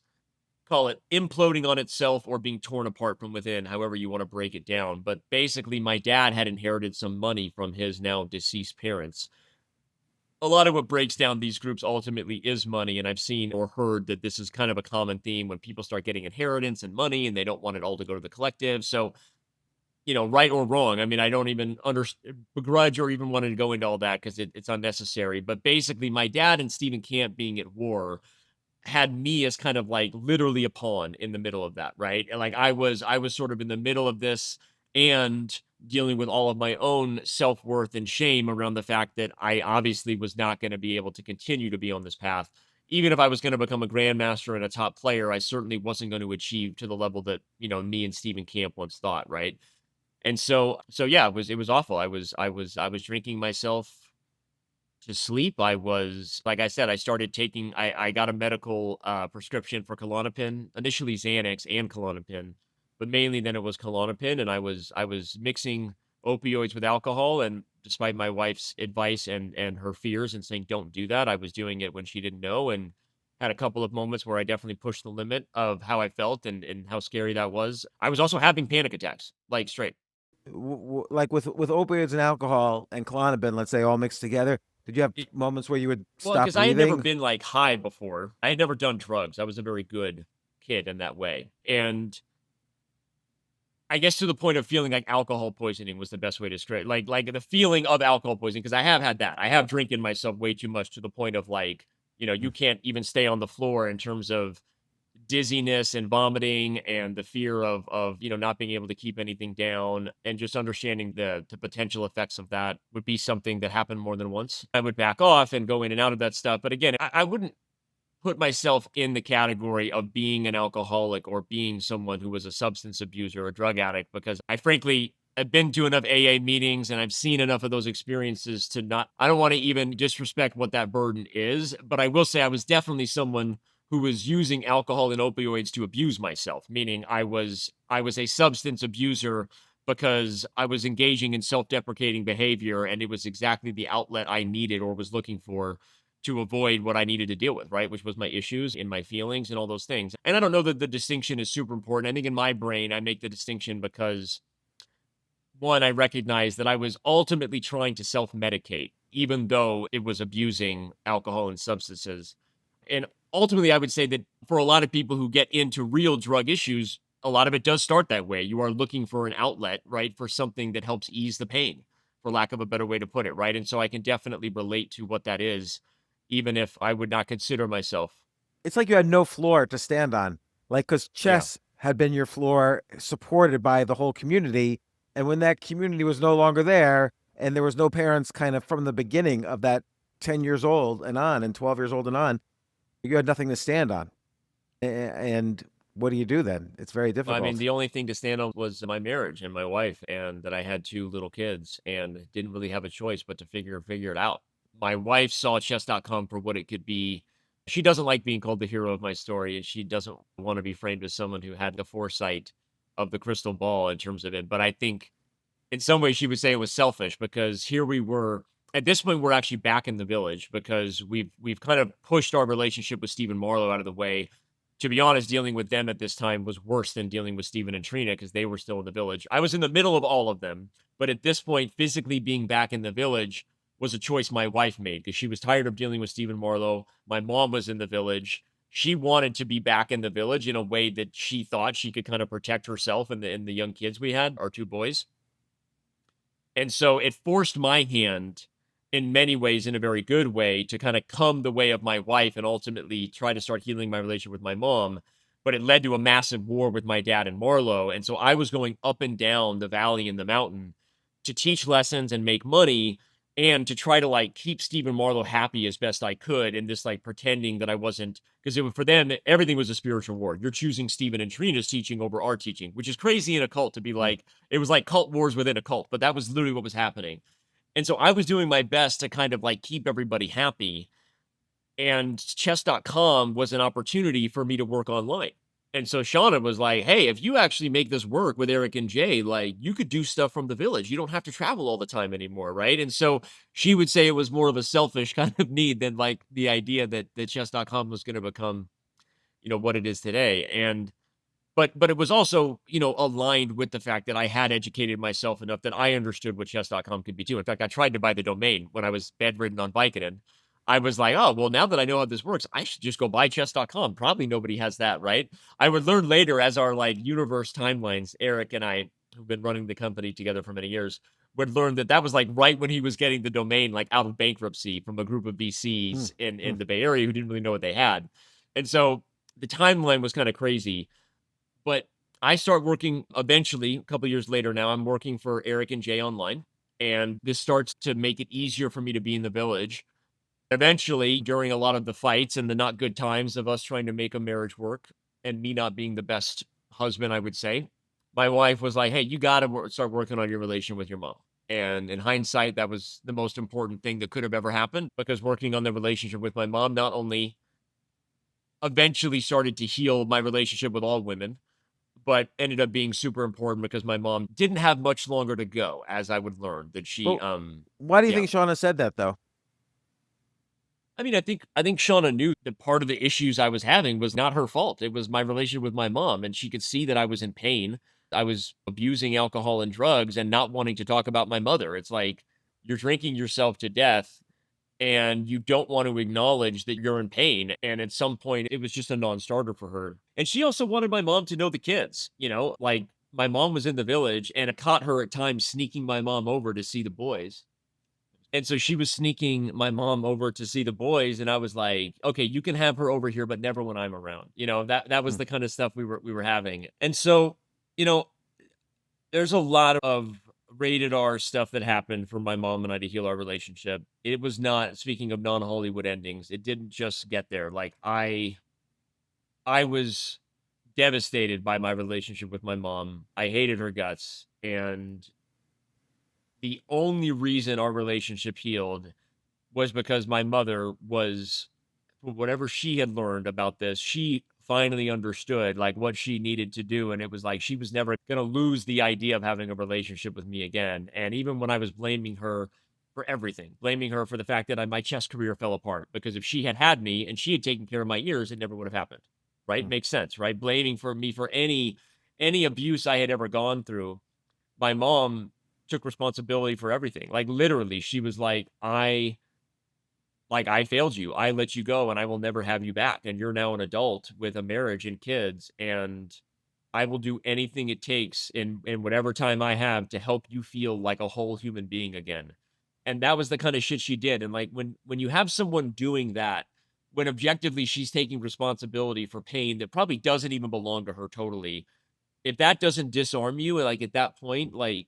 call it imploding on itself or being torn apart from within, however you want to break it down. But basically, my dad had inherited some money from his now deceased parents. A lot of what breaks down these groups ultimately is money. And I've seen or heard that this is kind of a common theme when people start getting inheritance and money and they don't want it all to go to the collective. So right or wrong. I mean, I don't even begrudge or even wanted to go into all that because it's unnecessary. But basically, my dad and Stephen Camp being at war had me as kind of like literally a pawn in the middle of that, right? And like I was sort of in the middle of this and dealing with all of my own self-worth and shame around the fact that I obviously was not going to be able to continue to be on this path. Even if I was going to become a grandmaster and a top player, I certainly wasn't going to achieve to the level that, me and Stephen Camp once thought, right? And so yeah, it was awful. I was drinking myself to sleep. I was, like I said, I started taking I got a medical prescription for Klonopin, initially Xanax and Klonopin, but mainly then it was Klonopin, and I was mixing opioids with alcohol, and despite my wife's advice and her fears and saying don't do that, I was doing it when she didn't know, and had a couple of moments where I definitely pushed the limit of how I felt and how scary that was. I was also having panic attacks, like straight. Like with opioids and alcohol and Klonopin, let's say all mixed together, did you have moments where you would Well, stop because I had never breathing? been, like, high before. I had never done drugs. I was a very good kid in that way, and I guess to the point of feeling like alcohol poisoning was the best way to describe it. Like, the feeling of alcohol poisoning, because I have had that. I have drinking myself way too much to the point of, like, you can't even stay on the floor in terms of dizziness and vomiting and the fear of not being able to keep anything down, and just understanding the potential effects of that would be something that happened more than once. I would back off and go in and out of that stuff, but again, I wouldn't put myself in the category of being an alcoholic or being someone who was a substance abuser or drug addict, because I frankly have been to enough AA meetings and I've seen enough of those experiences to not, I don't want to even disrespect what that burden is, but I will say I was definitely someone who was using alcohol and opioids to abuse myself, meaning I was a substance abuser because I was engaging in self-deprecating behavior, and it was exactly the outlet I needed or was looking for to avoid what I needed to deal with, right? Which was my issues and my feelings and all those things. And I don't know that the distinction is super important. I think in my brain, I make the distinction because one, I recognize that I was ultimately trying to self medicate, even though it was abusing alcohol and substances. And ultimately, I would say that for a lot of people who get into real drug issues, a lot of it does start that way. You are looking for an outlet, right? For something that helps ease the pain, for lack of a better way to put it, right? And so I can definitely relate to what that is, even if I would not consider myself. It's like you had no floor to stand on, like, because Yeah. chess had been your floor, supported by the whole community. And when that community was no longer there, and there was no parents kind of from the beginning of that 10 years old and on, and 12 years old and on, you had nothing to stand on. And what do you do then? It's very Well, I mean, difficult. the only thing to stand on was my marriage and my wife, and that I had 2 little kids and didn't really have a choice but to figure it out. My wife saw chess.com for what it could be. She doesn't like being called the hero of my story, and she doesn't want to be framed as someone who had the foresight of the crystal ball in terms of it. But I think in some ways she would say it was selfish because here we were at this point we're actually back in the village because we've kind of pushed our relationship with Stephen Marlowe out of the way. To be honest, dealing with them at this time was worse than dealing with Stephen and Trina because they were still in the village. I was in the middle of all of them, but at this point, physically being back in the village was a choice my wife made because she was tired of dealing with Stephen Marlowe. My mom was in the village. She wanted to be back in the village in a way that she thought she could kind of protect herself and the young kids we had, our 2 boys. And so it forced my hand in many ways, in a very good way, to kind of come the way of my wife and ultimately try to start healing my relationship with my mom. But it led to a massive war with my dad and Marlowe. And so I was going up and down the valley and the mountain to teach lessons and make money and to try to like keep Stephen Marlowe happy as best I could. And this like pretending that I wasn't, because it was for them, everything was a spiritual war. You're choosing Stephen and Trina's teaching over our teaching, which is crazy in a cult to be like, it was like cult wars within a cult, but that was literally what was happening. And so I was doing my best to kind of like keep everybody happy. And chess.com was an opportunity for me to work online. And so Shauna was like, hey, if you actually make this work with Eric and Jay, like you could do stuff from the village. You don't have to travel all the time anymore. Right. And so she would say it was more of a selfish kind of need than like the idea that chess.com was going to become, what it is today. And but it was also, aligned with the fact that I had educated myself enough that I understood what chess.com could be too. In fact, I tried to buy the domain when I was bedridden on Vicodin. I was like, oh, well, now that I know how this works, I should just go buy chess.com. Probably nobody has that, right? I would learn later as our like universe timelines, Eric and I, who've been running the company together for many years, would learn that that was like right when he was getting the domain like out of bankruptcy from a group of Hmm. VCs in, Hmm. in the Bay Area who didn't really know what they had. And so the timeline was kind of crazy. But I start working eventually, a couple years later now, I'm working for Eric and Jay online. And this starts to make it easier for me to be in the village. Eventually, during a lot of the fights and the not good times of us trying to make a marriage work and me not being the best husband, I would say, my wife was like, hey, you got to start working on your relation with your mom. And in hindsight, that was the most important thing that could have ever happened because working on the relationship with my mom not only eventually started to heal my relationship with all women, but ended up being super important because my mom didn't have much longer to go, as I would learn that she, But why do you yeah. think Shauna said that, though? I mean, I think Shauna knew that part of the issues I was having was not her fault. It was my relationship with my mom, and she could see that I was in pain. I was abusing alcohol and drugs and not wanting to talk about my mother. It's like you're drinking yourself to death and you don't want to acknowledge that you're in pain. And at some point, it was just a non-starter for her. And she also wanted my mom to know the kids, like my mom was in the village and it caught her at times sneaking my mom over to see the boys. And so she was sneaking my mom over to see the boys. And I was like, okay, you can have her over here, but never when I'm around. That was Hmm. the kind of stuff we were having. And so, you know, there's a lot of rated R stuff that happened for my mom and I to heal our relationship. It was not, speaking of non-Hollywood endings, it didn't just get there. Like I was devastated by my relationship with my mom. I hated her guts. And the only reason our relationship healed was because my mother was, whatever she had learned about this, she finally understood like what she needed to do. And it was like she was never going to lose the idea of having a relationship with me again. And even when I was blaming her for everything, blaming her for the fact that my chess career fell apart, because if she had had me and she had taken care of my ears, it never would have happened. Right? Hmm. Makes sense, right? Blaming for me for any abuse I had ever gone through. My mom took responsibility for everything. Like literally, she was like, I failed you. I let you go and I will never have you back. And you're now an adult with a marriage and kids. And I will do anything it takes in whatever time I have to help you feel like a whole human being again. And that was the kind of shit she did. And like when you have someone doing that, when objectively she's taking responsibility for pain that probably doesn't even belong to her totally, if that doesn't disarm you, like at that point, like,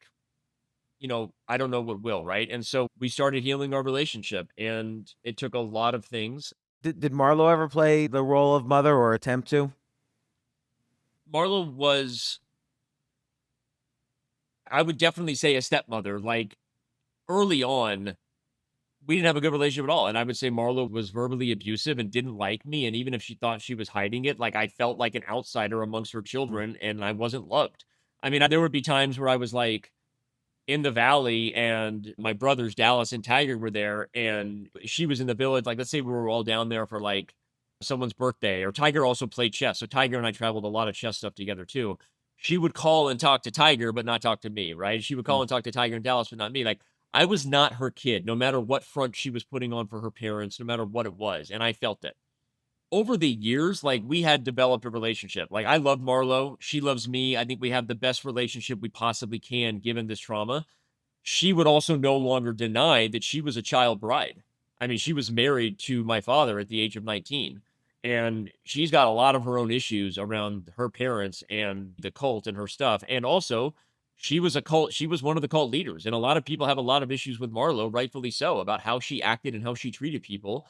I don't know what will, right? And so we started healing our relationship, and it took a lot of things. Did Marlo ever play the role of mother or attempt to? Marlo was, I would definitely say, a stepmother. Like early on, we didn't have a good relationship at all. And I would say Marlo was verbally abusive and didn't like me. And even if she thought she was hiding it, like I felt like an outsider amongst her Mm. children and I wasn't loved. I mean, there would be times where I was like in the valley and my brothers Dallas and Tiger were there and she was in the village. Like, let's say we were all down there for like someone's birthday, or Tiger also played chess. So Tiger and I traveled a lot of chess stuff together too. She would call and talk to Tiger, but not talk to me, right? She would call Mm. and talk to Tiger and Dallas, but not me. Like, I was not her kid, no matter what front she was putting on for her parents, no matter what it was. And I felt it. Over the years, like we had developed a relationship. Like I love Marlo. She loves me. I think we have the best relationship we possibly can given this trauma. She would also no longer deny that she was a child bride. I mean, she was married to my father at the age of 19, and she's got a lot of her own issues around her parents and the cult and her stuff. And also, she was one of the cult leaders. And a lot of people have a lot of issues with Marlo, rightfully so, about how she acted and how she treated people.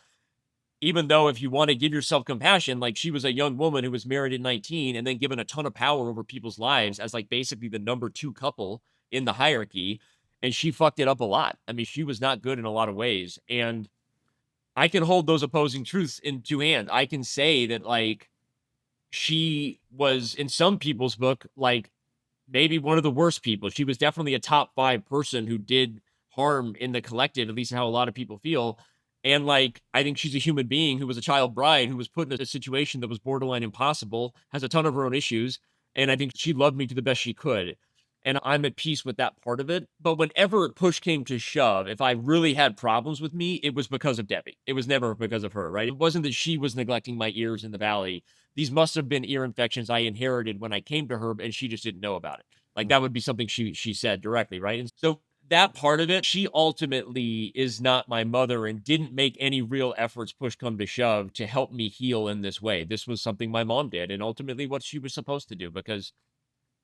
Even though if you want to give yourself compassion, like she was a young woman who was married at 19 and then given a ton of power over people's lives as like basically the number two couple in the hierarchy. And she fucked it up a lot. I mean, she was not good in a lot of ways. And I can hold those opposing truths in two hands. I can say that like she was in some people's book, like maybe one of the worst people. She was definitely a top 5 person who did harm in the collective, at least how a lot of people feel. And like, I think she's a human being who was a child bride who was put in a situation that was borderline impossible, has a ton of her own issues. And I think she loved me to the best she could. And I'm at peace with that part of it. But whenever push came to shove, if I really had problems with me, it was because of Debbie. It was never because of her, right? It wasn't that she was neglecting my ears in the valley. These must have been ear infections I inherited when I came to her, and she just didn't know about it. Like Mm. that would be something she said directly, right? And so that part of it, she ultimately is not my mother and didn't make any real efforts, push come to shove, to help me heal in this way. This was something my mom did, and ultimately what she was supposed to do because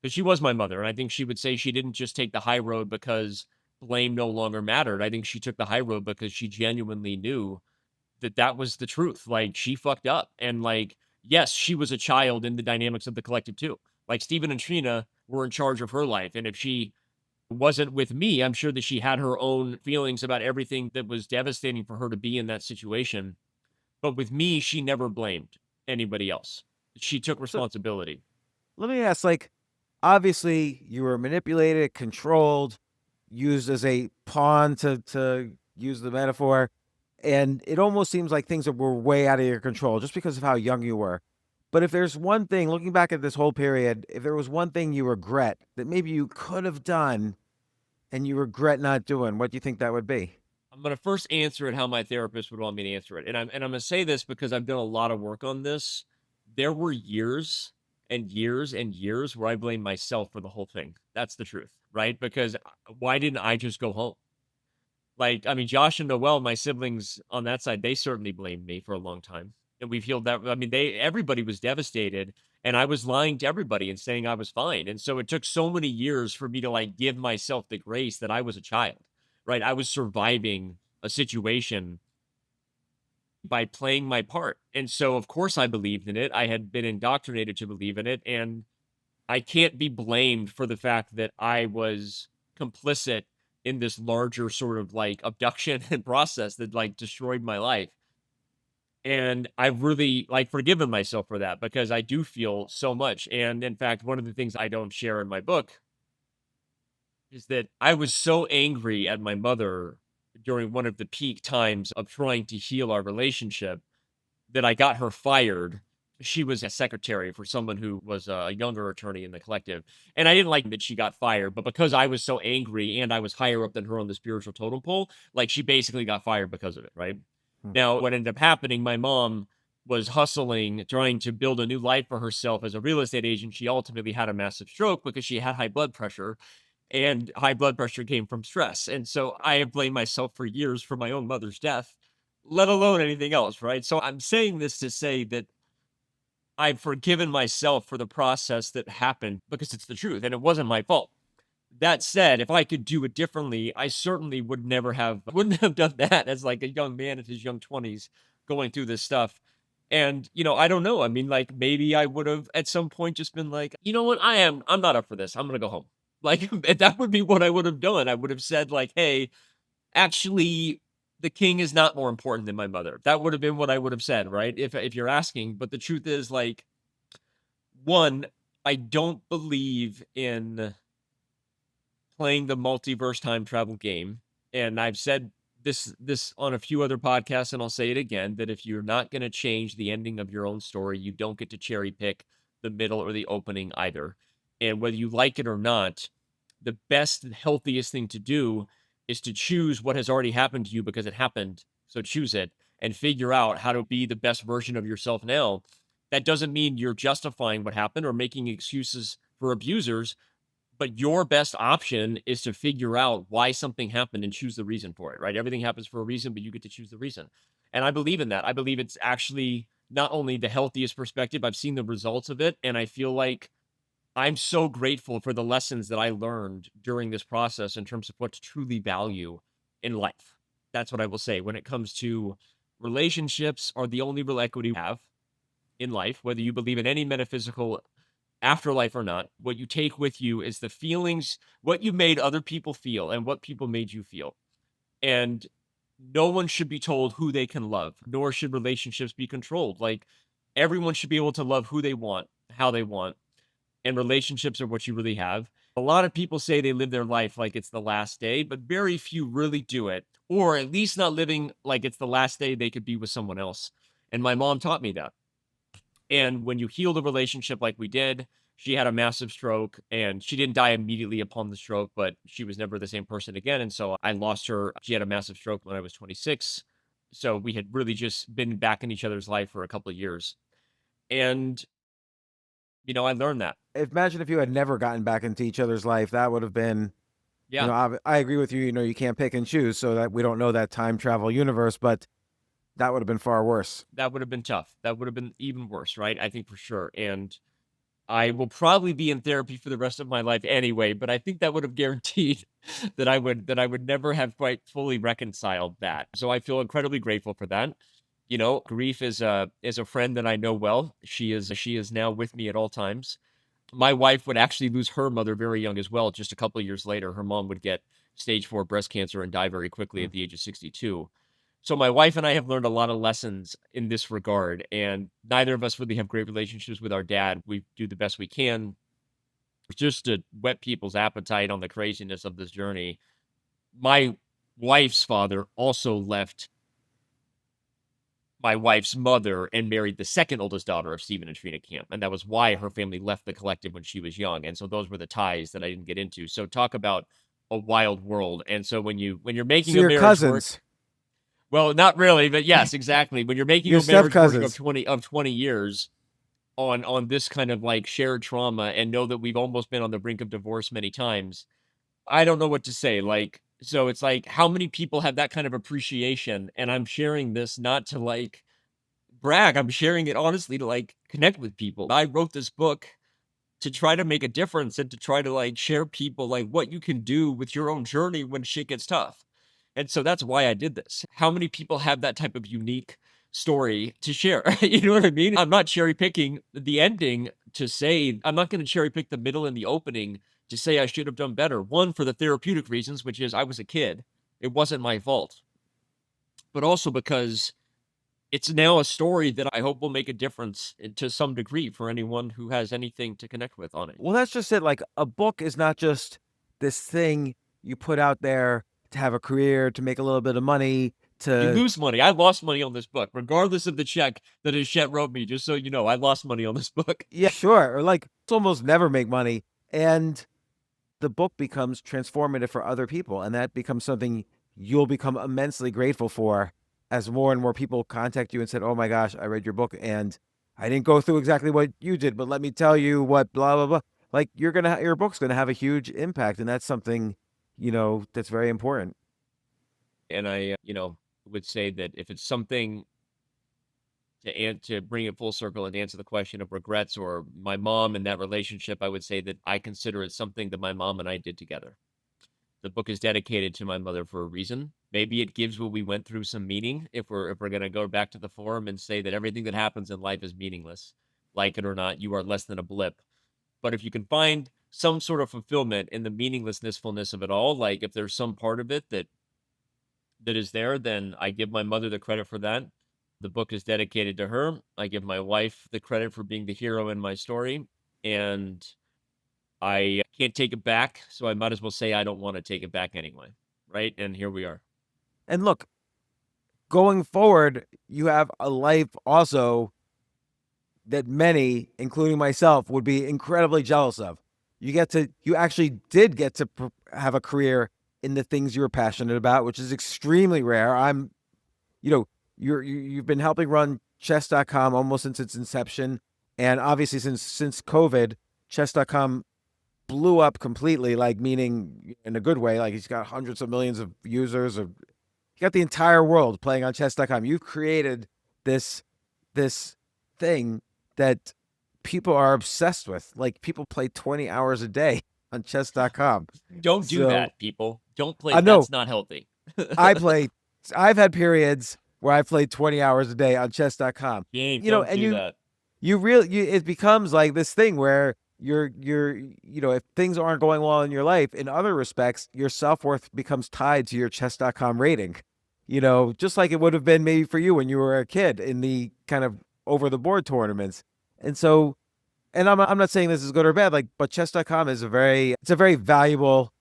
she was my mother. And I think she would say she didn't just take the high road because blame no longer mattered. I think she took the high road because she genuinely knew that that was the truth. Like she fucked up. And like, yes, she was a child in the dynamics of the collective too. Like Steven and Trina were in charge of her life. And if she wasn't with me, I'm sure that she had her own feelings about everything that was devastating for her to be in that situation. But with me, she never blamed anybody else. She took So responsibility. let me ask, like, obviously you were manipulated, controlled, used as a pawn to use the metaphor, and it almost seems like things that were way out of your control just because of how young you were. But if there's one thing, looking back at this whole period, if there was one thing you regret that maybe you could have done and you regret not doing, what do you think that would be? I'm gonna first answer it how my therapist would want me to answer it. And I'm gonna say this because I've done a lot of work on this. There were years and years and years where I blame myself for the whole thing. That's the truth, right? Because why didn't I just go home? Like, I mean, Josh and Noel, my siblings on that side, they certainly blamed me for a long time. And we've healed that. I mean, everybody was devastated. And I was lying to everybody and saying I was fine. And so it took so many years for me to like give myself the grace that I was a child, right? I was surviving a situation by playing my part. And so, of course, I believed in it. I had been indoctrinated to believe in it. And I can't be blamed for the fact that I was complicit in this larger sort of like abduction and process that like destroyed my life. And I've really like forgiven myself for that because I do feel so much. And in fact, one of the things I don't share in my book is that I was so angry at my mother during one of the peak times of trying to heal our relationship that I got her fired. She was a secretary for someone who was a younger attorney in the collective. And I didn't like that she got fired, but because I was so angry and I was higher up than her on the spiritual totem pole, like she basically got fired because of it, right? Hmm. Now, what ended up happening, my mom was hustling, trying to build a new life for herself as a real estate agent, she ultimately had a massive stroke because she had high blood pressure, and high blood pressure came from stress. And so I have blamed myself for years for my own mother's death, let alone anything else, right? So I'm saying this to say that I've forgiven myself for the process that happened because it's the truth and it wasn't my fault. That said, if I could do it differently, I certainly wouldn't have done that as like a young man in his young 20s going through this stuff. And, I don't know. I mean, like maybe I would have at some point just been like, you know what? I'm not up for this. I'm gonna go home. Like that would be what I would have done. I would have said, like, hey, actually, the king is not more important than my mother. That would have been what I would have said, right? If you're asking. But the truth is, like, one, I don't believe in playing the multiverse time travel game. And I've said this on a few other podcasts, and I'll say it again, that if you're not going to change the ending of your own story, you don't get to cherry pick the middle or the opening either. And whether you like it or not, the best and healthiest thing to do is to choose what has already happened to you because it happened. So choose it and figure out how to be the best version of yourself now. That doesn't mean you're justifying what happened or making excuses for abusers, but your best option is to figure out why something happened and choose the reason for it, right? Everything happens for a reason, but you get to choose the reason. And I believe in that. I believe it's actually not only the healthiest perspective, I've seen the results of it. And I feel like I'm so grateful for the lessons that I learned during this process in terms of what to truly value in life. That's what I will say. When it comes to relationships, are the only real equity we have in life, whether you believe in any metaphysical afterlife or not. What you take with you is the feelings, what you made other people feel and what people made you feel. And no one should be told who they can love, nor should relationships be controlled. Like everyone should be able to love who they want, how they want, and relationships are what you really have. A lot of people say they live their life like it's the last day, but very few really do it, or at least not living like it's the last day they could be with someone else. And my mom taught me that. And when you heal the relationship like we did, she had a massive stroke and she didn't die immediately upon the stroke, but she was never the same person again. And so I lost her. She had a massive stroke when I was 26. So we had really just been back in each other's life for a couple of years. And, I learned that. Imagine if you had never gotten back into each other's life, that would have been, Yeah, I agree with you. You can't pick and choose, so that we don't know that time travel universe, but that would have been far worse. that would have been tough. That would have been even worse, right? I think for sure. And I will probably be in therapy for the rest of my life anyway, but I think that would have guaranteed that I would never have quite fully reconciled that. So I feel incredibly grateful for that. Grief is a friend that I know well. She is now with me at all times. My wife would actually lose her mother very young as well. Just a couple of years later, her mom would get stage 4 breast cancer and die very quickly Mm. at the age of 62. So my wife and I have learned a lot of lessons in this regard, and neither of us really have great relationships with our dad. We do the best we can just to whet people's appetite on the craziness of this journey. My wife's father also left my wife's mother and married the second oldest daughter of Stephen and Trina Camp, and that was why her family left the collective when she was young. And so those were the ties that I didn't get into. So talk about a wild world. And so when you're So making a your marriage work, cousins, well, not really, but yes, exactly. When you're making your a step marriage work of cousins. 20 years on this kind of like shared trauma and know that we've almost been on the brink of divorce many times, I don't know what to say. Like, so it's like how many people have that kind of appreciation? And I'm sharing this not to like brag. I'm sharing it honestly to like connect with people. I wrote this book to try to make a difference and to try to like share people like what you can do with your own journey when shit gets tough. And so that's why I did this. How many people have that type of unique story to share? You know what I mean? I'm not cherry picking the ending to say, I'm not going to cherry pick the middle and the opening to say I should have done better. One, for the therapeutic reasons, which is I was a kid. It wasn't my fault. But also because it's now a story that I hope will make a difference to some degree for anyone who has anything to connect with on it. Well, that's just it. Like a book is not just this thing you put out there to have a career, to make a little bit of money, You to lose money. I lost money on this book, regardless of the check that Hachette wrote me. Just so you know, I lost money on this book. yeah, sure, or like it's almost never make money, and the book becomes transformative for other people, and that becomes something you'll become immensely grateful for. as more and more people contact you and said, "Oh my gosh, I read your book and I didn't go through exactly what you did, but let me tell you what blah blah blah." Like your book's gonna have a huge impact, and that's something, that's very important. And I, would say that if it's something to bring it full circle and answer the question of regrets or my mom and that relationship, I would say that I consider it something that my mom and I did together. The book is dedicated to my mother for a reason. Maybe it gives what we went through some meaning if we're gonna go back to the forum and say that everything that happens in life is meaningless. Like it or not, you are less than a blip. But if you can find some sort of fulfillment in the meaninglessnessfulness of it all, like if there's some part of it that is there, then I give my mother the credit for that. The book is dedicated to her. I give my wife the credit for being the hero in my story. And I can't take it back, so I might as well say I don't want to take it back anyway. Right? And here we are. And look, going forward, you have a life also that many, including myself, would be incredibly jealous of. You actually did get to have a career in the things you were passionate about, which is extremely rare. You know, you've been helping run chess.com almost since its inception. And obviously since COVID, chess.com blew up completely, like meaning in a good way. Like he's got hundreds of millions of users, or you got the entire world playing on chess.com. You've created this thing that people are obsessed with. Like people play 20 hours a day on chess.com. Don't do So that, people. Don't play. I know That's not healthy. I've had periods where I played 20 hours a day on chess.com. Don't And do that. it becomes like this thing where if things aren't going well in your life, in other respects, your self-worth becomes tied to your chess.com rating. Just like it would have been maybe for you when you were a kid in the kind of over the board tournaments. And so, and I'm not saying this is good or bad, like, but chess.com is it's a very valuable,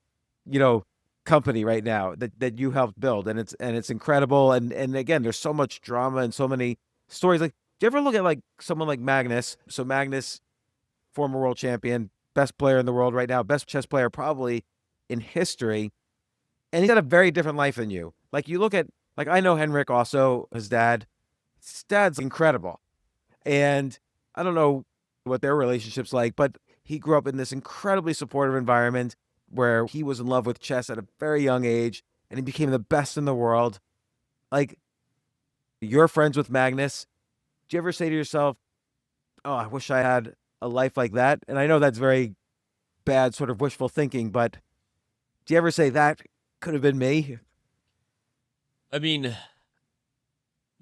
you know, company right now that you helped build, and it's incredible. And again, there's so much drama and so many stories. Like, do you ever look at like someone like Magnus? So Magnus, former world champion, best player in the world right now, best chess player probably in history, and he's got a very different life than you. Like you look at, like, I know Henrik also, his dad. His dad's incredible, and I don't know what their relationship's like, but he grew up in this incredibly supportive environment where he was in love with chess at a very young age, and he became the best in the world. Like, you're friends with Magnus. Do you ever say to yourself, "Oh, I wish I had a life like that"? And I know that's very bad sort of wishful thinking, but do you ever say that could have been me? I mean,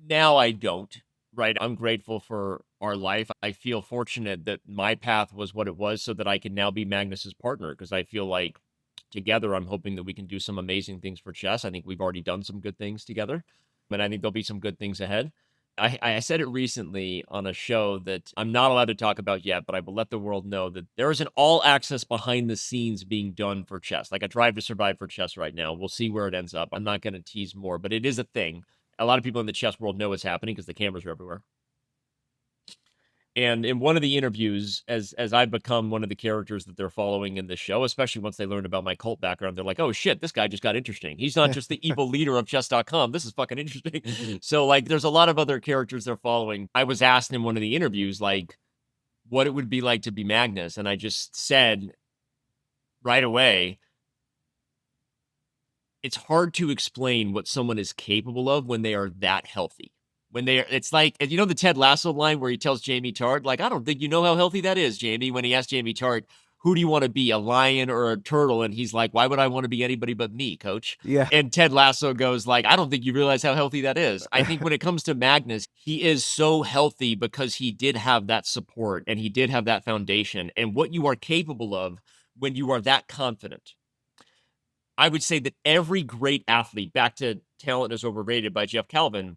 now I don't, right? I'm grateful for our life. I feel fortunate that my path was what it was so that I can now be Magnus's partner because I feel like together I'm hoping that we can do some amazing things for chess. I think we've already done some good things together, and I think there'll be some good things ahead. I said it recently on a show that I'm not allowed to talk about yet, but I will let the world know that there is an all access behind the scenes being done for chess, like a Drive to Survive for chess right now. We'll see where it ends up. I'm not going to tease more, but it is a thing. A lot of people in the chess world know what's happening because the cameras are everywhere. And in one of the interviews, as I've become one of the characters that they're following in the show, especially once they learned about my cult background, they're like, "Oh shit, this guy just got interesting. He's not just the evil leader of chess.com. This is fucking interesting." So like there's a lot of other characters they're following. I was asked in one of the interviews like what it would be like to be Magnus, and I just said right away, it's hard to explain what someone is capable of when they are that healthy. When they are, it's like, you know, the Ted Lasso line where he tells Jamie Tart, like, I don't think you know how healthy that is, Jamie. When he asked Jamie Tart, who do you want to be, a lion or a turtle? And he's like, why would I want to be anybody but me, coach? Yeah. And Ted Lasso goes like, I don't think you realize how healthy that is. I think when it comes to Magnus, he is so healthy because he did have that support and he did have that foundation. And what you are capable of when you are that confident, I would say that every great athlete, back to Talent is Overrated by Jeff Calvin,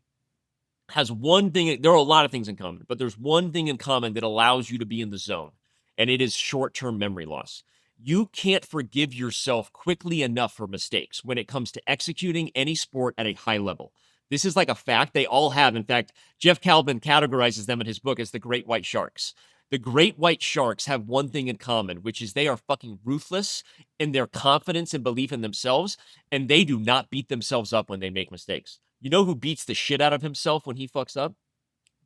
has one thing. There are a lot of things in common, but there's one thing in common that allows you to be in the zone, and it is short-term memory loss. You can't forgive yourself quickly enough for mistakes when it comes to executing any sport at a high level. This is like a fact they all have. In fact, Jeff Calvin categorizes them in his book as the great white sharks. The great white sharks have one thing in common, which is they are fucking ruthless in their confidence and belief in themselves, and they do not beat themselves up when they make mistakes. You know who beats the shit out of himself when he fucks up?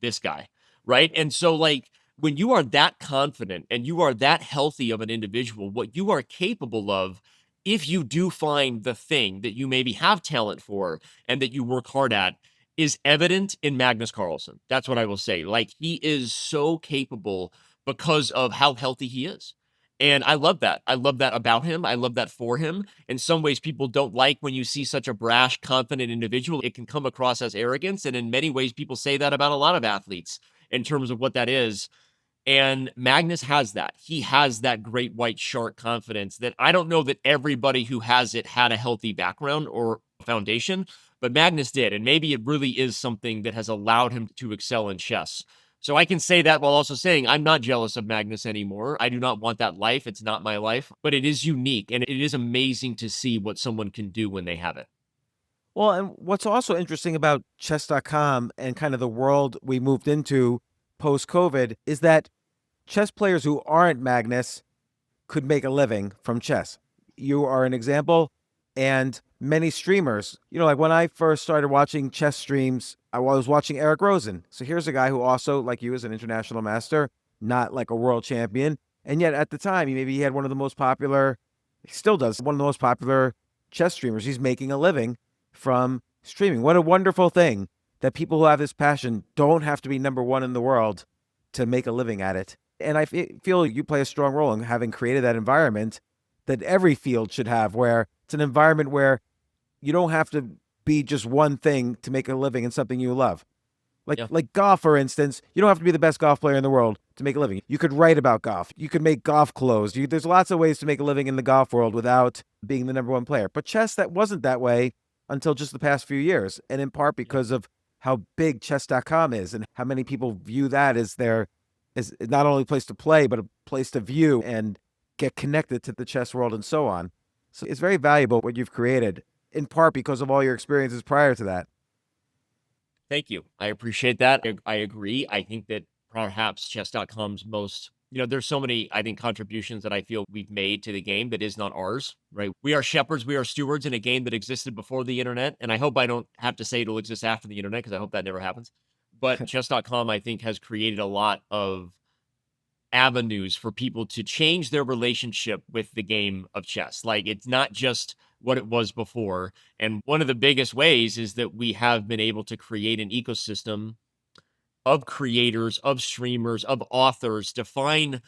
This guy, right? And so, like, when you are that confident and you are that healthy of an individual, what you are capable of, if you do find the thing that you maybe have talent for and that you work hard at, is evident in Magnus Carlsen. That's what I will say. Like, he is so capable because of how healthy he is. And I love that. I love that about him. I love that for him. In some ways, people don't like when you see such a brash, confident individual. It can come across as arrogance. And in many ways, people say that about a lot of athletes in terms of what that is. And Magnus has that. He has that great white shark confidence that I don't know that everybody who has it had a healthy background or foundation, but Magnus did. And maybe it really is something that has allowed him to excel in chess. So I can say that while also saying I'm not jealous of Magnus anymore. I do not want that life. It's not my life, but it is unique and it is amazing to see what someone can do when they have it. Well, and what's also interesting about chess.com and kind of the world we moved into post COVID is that chess players who aren't Magnus could make a living from chess. You are an example, and many streamers, like when I first started watching chess streams, I was watching Eric Rosen. So here's a guy who also, like you, is an international master, not like a world champion. And yet at the time, he had one of the most popular, he still does, one of the most popular chess streamers. He's making a living from streaming. What a wonderful thing that people who have this passion don't have to be number one in the world to make a living at it. And I feel you play a strong role in having created that environment that every field should have, where it's an environment where you don't have to be just one thing to make a living in something you love. Like golf, for instance, you don't have to be the best golf player in the world to make a living. You could write about golf. You could make golf clothes. There's lots of ways to make a living in the golf world without being the number one player. But chess, that wasn't that way until just the past few years, and in part because of how big chess.com is and how many people view that as is not only a place to play, but a place to view and get connected to the chess world and so on. So it's very valuable what you've created, in part because of all your experiences prior to that. Thank you. I appreciate that. I agree. I think that perhaps chess.com's most, there's so many, I think, contributions that I feel we've made to the game that is not ours, right? We are shepherds, we are stewards in a game that existed before the internet. And I hope I don't have to say it'll exist after the internet because I hope that never happens. But chess.com, I think, has created a lot of avenues for people to change their relationship with the game of chess. Like, it's not just what it was before. And one of the biggest ways is that we have been able to create an ecosystem of creators, of streamers, of authors, define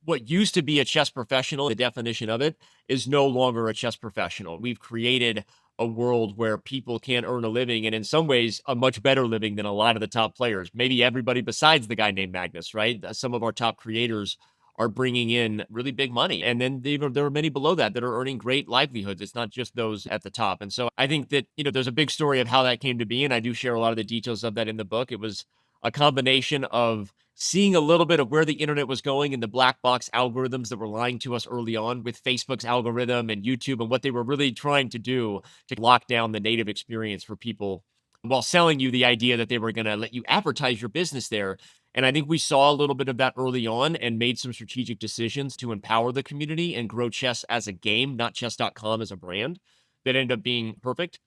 what used to be a chess professional. The definition of it is no longer a chess professional. We've created a world where people can earn a living, and in some ways, a much better living than a lot of the top players. Maybe everybody besides the guy named Magnus, right? Some of our top creators are bringing in really big money. And then there are many below that are earning great livelihoods. It's not just those at the top. And so I think that, there's a big story of how that came to be. And I do share a lot of the details of that in the book. It was a combination of seeing a little bit of where the internet was going and the black box algorithms that were lying to us early on with Facebook's algorithm and YouTube and what they were really trying to do to lock down the native experience for people while selling you the idea that they were going to let you advertise your business there. And I think we saw a little bit of that early on and made some strategic decisions to empower the community and grow chess as a game, not chess.com as a brand, that ended up being perfect.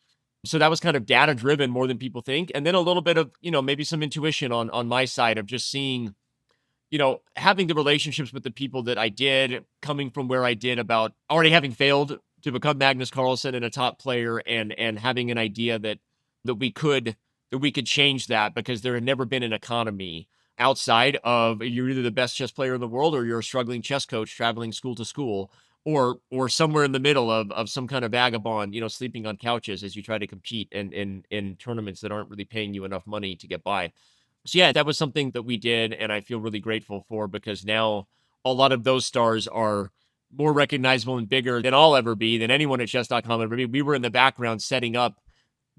So that was kind of data driven more than people think. And then a little bit of, maybe some intuition on my side of just seeing, having the relationships with the people that I did, coming from where I did about already having failed to become Magnus Carlsen and a top player, and having an idea that we could change that, because there had never been an economy outside of you're either the best chess player in the world or you're a struggling chess coach traveling school to school, or somewhere in the middle of some kind of vagabond, sleeping on couches as you try to compete in tournaments that aren't really paying you enough money to get by. So yeah, that was something that we did, and I feel really grateful for, because now a lot of those stars are more recognizable and bigger than I'll ever be, than anyone at chess.com ever be. We were in the background setting up.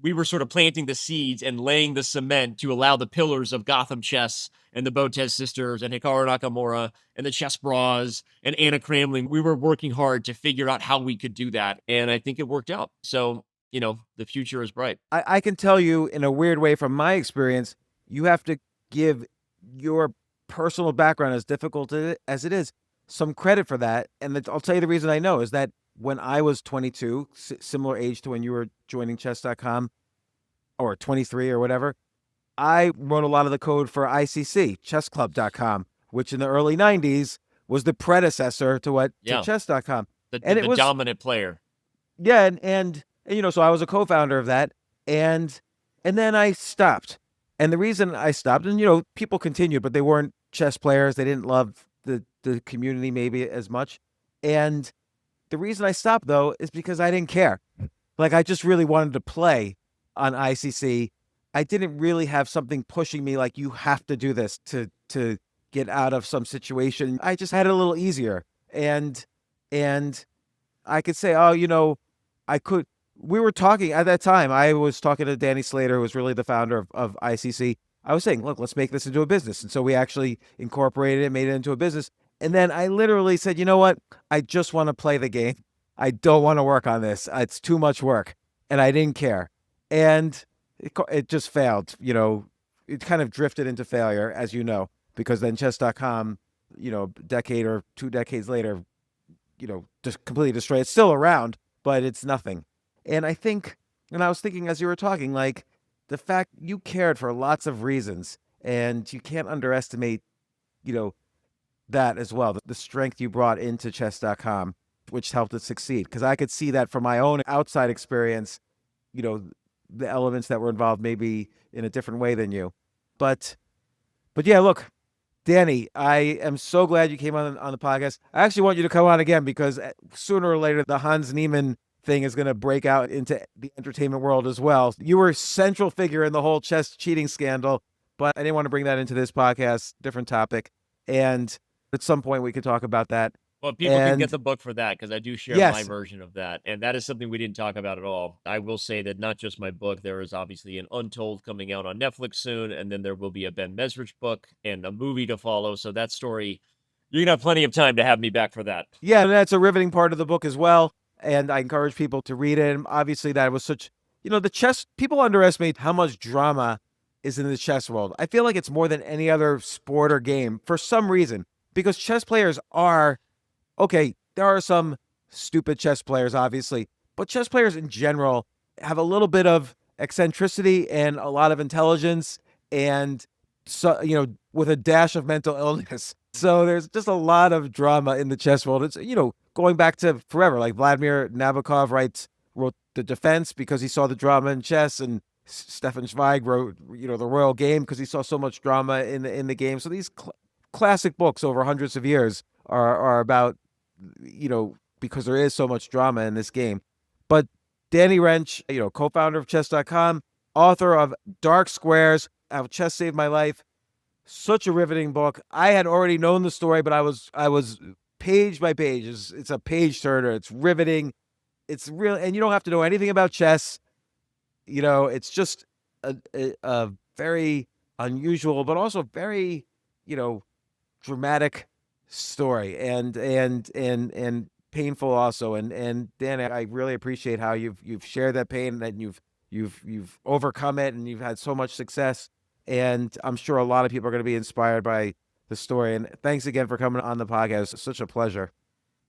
We were sort of planting the seeds and laying the cement to allow the pillars of Gotham Chess and the Botez sisters and Hikaru Nakamura and the Chess Bras and Anna Cramling. We were working hard to figure out how we could do that, and I think it worked out. So, the future is bright. I can tell you in a weird way from my experience, you have to give your personal background, as difficult as it is, some credit for that. And I'll tell you the reason I know is that when I was 22, similar age to when you were joining chess.com, or 23 or whatever, I wrote a lot of the code for ICC, chessclub.com, which in the early 90s was the predecessor to Yeah. chess.com. The, And the, it the was, dominant player. yeah, and so I was a co-founder of that, and then I stopped. And the reason I stopped, and people continued, but they weren't chess players. They didn't love the community maybe as much. And the reason I stopped though is because I didn't care. Like I just really wanted to play on ICC. I didn't really have something pushing me like you have to do this to get out of some situation. I just had it a little easier. And I could say, oh, I could. We were talking at that time. I was talking to Danny Slater, who was really the founder of ICC. I was saying, look, let's make this into a business. And so we actually incorporated it, made it into a business. And then I literally said, you know what? I just want to play the game. I don't want to work on this. It's too much work. And I didn't care. And it just failed. It kind of drifted into failure, as you know, because then chess.com, a decade or 2 decades later, just completely destroyed. It's still around, but it's nothing. And I think, and I was thinking as you were talking, like the fact you cared for lots of reasons, and you can't underestimate, that as well, the strength you brought into chess.com, which helped it succeed. Because I could see that from my own outside experience, you know, the elements that were involved maybe in a different way than you. But yeah, look, Danny, I am so glad you came on the podcast. I actually want you to come on again because sooner or later the Hans Niemann thing is going to break out into the entertainment world as well. You were a central figure in the whole chess cheating scandal, but I didn't want to bring that into this podcast, different topic. And at some point we could talk about that. Well, people can get And the book for that because I do share my yes, version of that. And that is something we didn't talk about at all. I will say that not just my book, there is obviously an Untold coming out on Netflix soon. And then there will be a Ben Mesrich book and a movie to follow. So that story, you're going to have plenty of time to have me back for that. yeah, that's a riveting part of the book as well. And I encourage people to read it. And obviously, that was such, the chess, people underestimate how much drama is in the chess world. I feel like it's more than any other sport or game for some reason, because chess players are, okay, there are some stupid chess players, obviously, but chess players in general have a little bit of eccentricity and a lot of intelligence and, so, with a dash of mental illness. So there's just a lot of drama in the chess world. It's, going back to forever, like Vladimir Nabokov wrote The Defense because he saw the drama in chess, and Stefan Zweig wrote, The Royal Game because he saw so much drama in the game. So these classic books over hundreds of years are about, because there is so much drama in this game. But Danny Rensch, co-founder of chess.com, author of Dark Squares, How Chess Saved My Life. Such a riveting book. I had already known the story, but I was page by page. It's a page turner. It's riveting. It's real, and you don't have to know anything about chess. It's just a very unusual, but also very, dramatic story, and painful also. And Dan, I really appreciate how you've shared that pain, and you've overcome it, and you've had so much success. And I'm sure a lot of people are going to be inspired by the story. And thanks again for coming on the podcast. It's such a pleasure.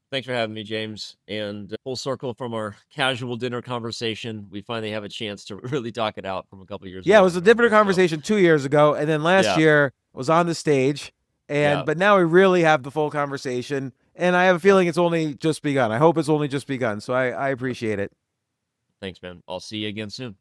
Thanks for having me, James. And full circle from our casual dinner conversation, we finally have a chance to really talk it out from a couple of years ago. Yeah, it was a different conversation 2 years ago, and then last year was on the stage, but now we really have the full conversation, and I have a feeling it's only just begun. I hope it's only just begun, so I appreciate it. Thanks, man. I'll see you again soon.